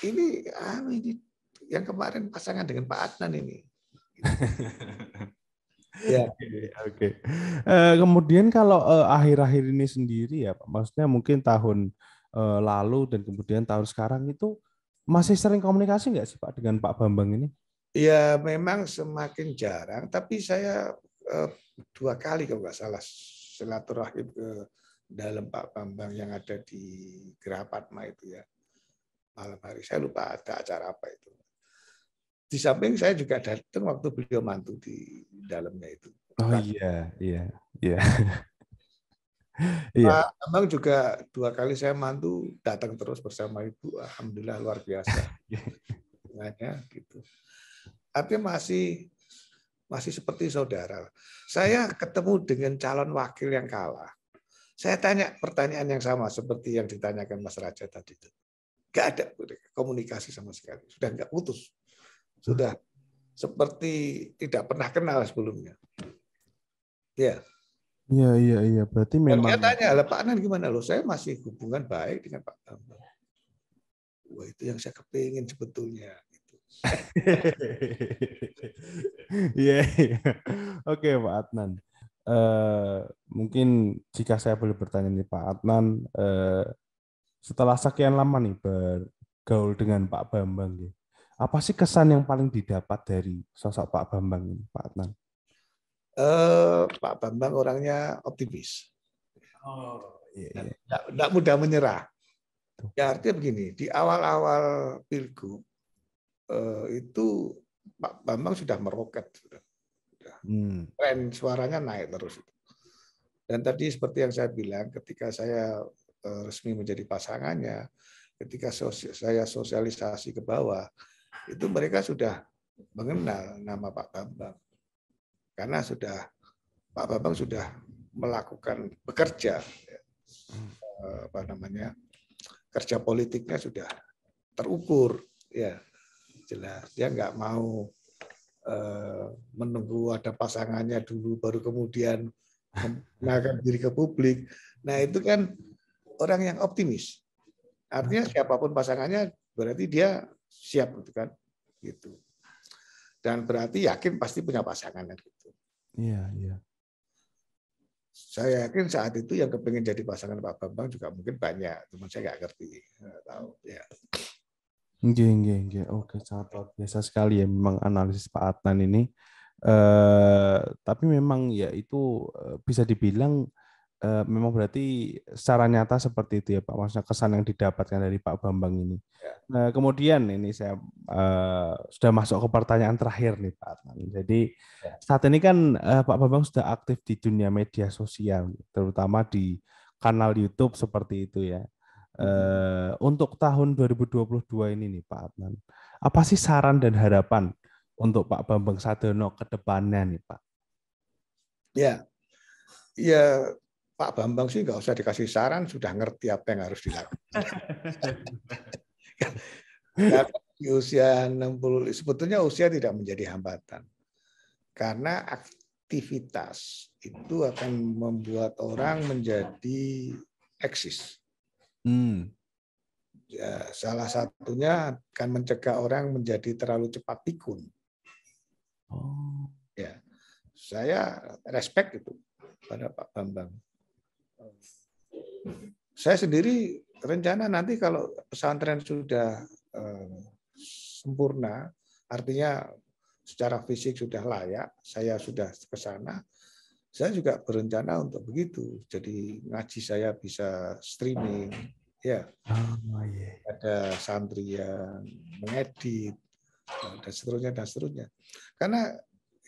Ini yang kemarin pasangan dengan Pak Adnan ini. Ya. Oke. Kemudian kalau akhir-akhir ini sendiri ya, Pak, maksudnya mungkin tahun lalu dan kemudian tahun sekarang itu masih sering komunikasi nggak sih Pak dengan Pak Bambang ini? Ya memang semakin jarang, tapi saya 2 kali kalau nggak salah silaturahim ke dalam Pak Bambang yang ada di Gerapatma itu ya. Malam hari saya lupa ada acara apa itu. Di samping saya juga datang waktu beliau mantu di dalamnya itu. Oh iya. Pak Bambang juga 2 kali saya mantu datang terus bersama Ibu. Alhamdulillah luar biasa. Gitu. Artinya masih seperti saudara. Saya ketemu dengan calon wakil yang kalah. Saya tanya pertanyaan yang sama seperti yang ditanyakan Mas Raja tadi itu. Nggak ada komunikasi sama sekali. Sudah nggak putus. Sudah seperti tidak pernah kenal sebelumnya. Ya. Iya. Berarti memang. Saya tanya, Pak Adnan gimana loh? Saya masih hubungan baik dengan Pak Bambang. Wah itu yang saya kepingin sebetulnya. Iya. Oke Pak Adnan. Mungkin jika saya boleh bertanya nih Pak Adnan, setelah sekian lama nih bergaul dengan Pak Bambang, apa sih kesan yang paling didapat dari sosok Pak Bambang ini, Pak Adnan? Pak Bambang orangnya optimis. Iya. Tidak mudah menyerah. Ya artinya begini, di awal-awal Pilgub itu Pak Bambang sudah meroket, tren suaranya naik terus. Dan tadi seperti yang saya bilang, ketika saya resmi menjadi pasangannya, ketika saya sosialisasi ke bawah, itu mereka sudah mengenal nama Pak Bambang. Karena Pak Bambang sudah melakukan bekerja, kerja politiknya sudah terukur, ya jelas. Dia nggak mau menunggu ada pasangannya dulu, baru kemudian mengenalkan diri ke publik. Nah itu kan orang yang optimis. Artinya siapapun pasangannya berarti dia siap, gitu kan? Gitu. Dan berarti yakin pasti punya pasangan gitu. Iya. Saya yakin saat itu yang kepingin jadi pasangan Pak Bambang juga mungkin banyak, cuma saya nggak ngerti. Nggak tahu. Ya. Iya. Oke, sangat luar biasa sekali ya memang analisis Pak Adnan ini. Tapi memang ya itu bisa dibilang memang berarti secara nyata seperti itu ya Pak. Maksudnya kesan yang didapatkan dari Pak Bambang ini. Kemudian ini saya sudah masuk ke pertanyaan terakhir nih Pak Adnan. Jadi saat ini kan Pak Bambang sudah aktif di dunia media sosial, terutama di kanal YouTube seperti itu ya. Untuk tahun 2022 ini nih Pak Adnan, apa sih saran dan harapan untuk Pak Bambang Sadono ke depannya nih Pak? Ya Pak Bambang sih nggak usah dikasih saran, sudah ngerti apa yang harus dilakukan. Karena di usia 60, sebetulnya usia tidak menjadi hambatan. Karena aktivitas itu akan membuat orang menjadi eksis. Ya, salah satunya akan mencegah orang menjadi terlalu cepat pikun. Ya, saya respect itu pada Pak Bambang. Saya sendiri rencana nanti kalau pesantren sudah sempurna, artinya secara fisik sudah layak, saya sudah ke sana, saya juga berencana untuk begitu. Jadi ngaji saya bisa streaming, ya. Ada santri yang mengedit dan seterusnya. Karena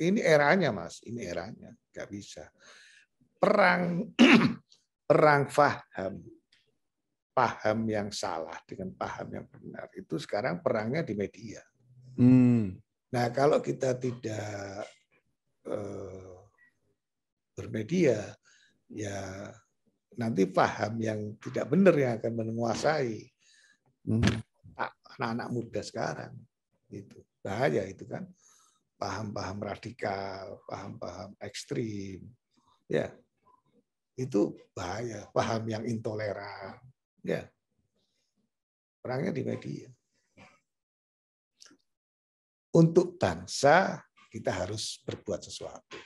ini eranya, Mas, ini eranya, nggak bisa. Perang paham yang salah dengan paham yang benar itu sekarang perangnya di media. Nah, kalau kita tidak bermedia, ya nanti paham yang tidak benar yang akan menguasai anak-anak muda sekarang. Itu bahaya itu kan, paham-paham radikal, paham-paham ekstrim, ya itu bahaya, paham yang intoleran, ya perangnya di media. Untuk bangsa kita harus berbuat sesuatu.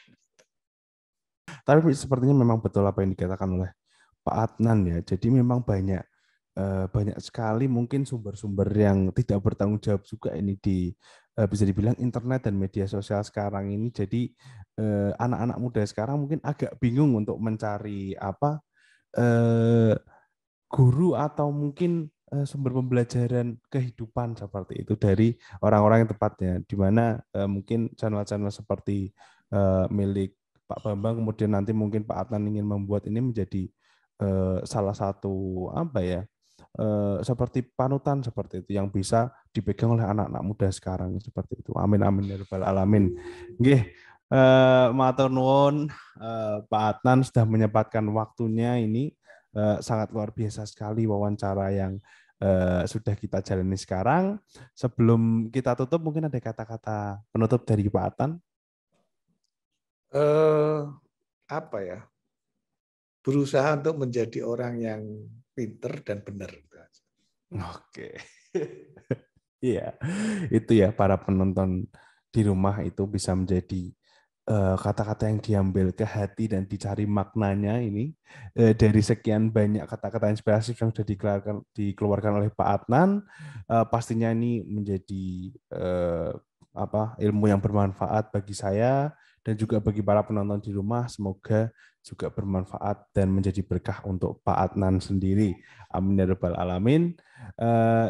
Tapi sepertinya memang betul apa yang dikatakan oleh Pak Adnan ya. Jadi memang banyak sekali mungkin sumber-sumber yang tidak bertanggung jawab juga ini di bisa dibilang internet dan media sosial sekarang ini. Jadi anak-anak muda sekarang mungkin agak bingung untuk mencari guru atau mungkin sumber pembelajaran kehidupan seperti itu dari orang-orang yang tepatnya, di mana mungkin channel-channel seperti milik Pak Bambang, kemudian nanti mungkin Pak Adnan ingin membuat ini menjadi salah satu seperti panutan seperti itu yang bisa dipegang oleh anak-anak muda sekarang seperti itu. Amin amin ya rabbal alamin. Nggih, matur nuwun Pak Adnan sudah menyempatkan waktunya ini. Sangat luar biasa sekali wawancara yang sudah kita jalani sekarang. Sebelum kita tutup, mungkin ada kata-kata penutup dari Pak Adnan? Apa ya? Berusaha untuk menjadi orang yang pinter dan benar. Oke. Iya, itu ya para penonton di rumah itu bisa menjadi kata-kata yang diambil ke hati dan dicari maknanya ini dari sekian banyak kata-kata inspirasi yang sudah dikeluarkan oleh Pak Adnan. Pastinya ini menjadi ilmu yang bermanfaat bagi saya dan juga bagi para penonton di rumah. Semoga juga bermanfaat dan menjadi berkah untuk Pak Adnan sendiri. Amin ya rabbal alamin.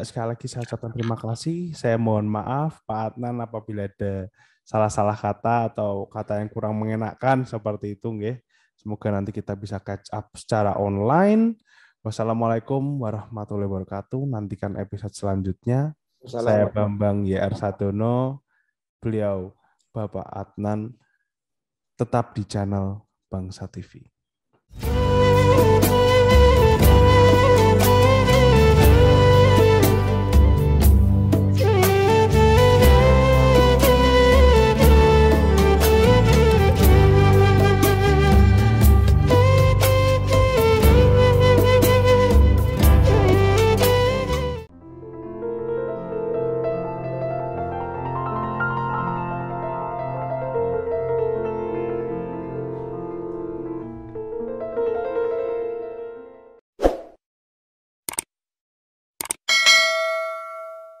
Sekali lagi saya ucapkan terima kasih. Saya mohon maaf Pak Adnan apabila ada salah-salah kata atau kata yang kurang mengenakan seperti itu, nggih. Semoga nanti kita bisa catch up secara online. Wassalamualaikum warahmatullahi wabarakatuh. Nantikan episode selanjutnya. Saya Bambang YR Sadono, beliau Bapak Adnan, tetap di channel Bangsa TV.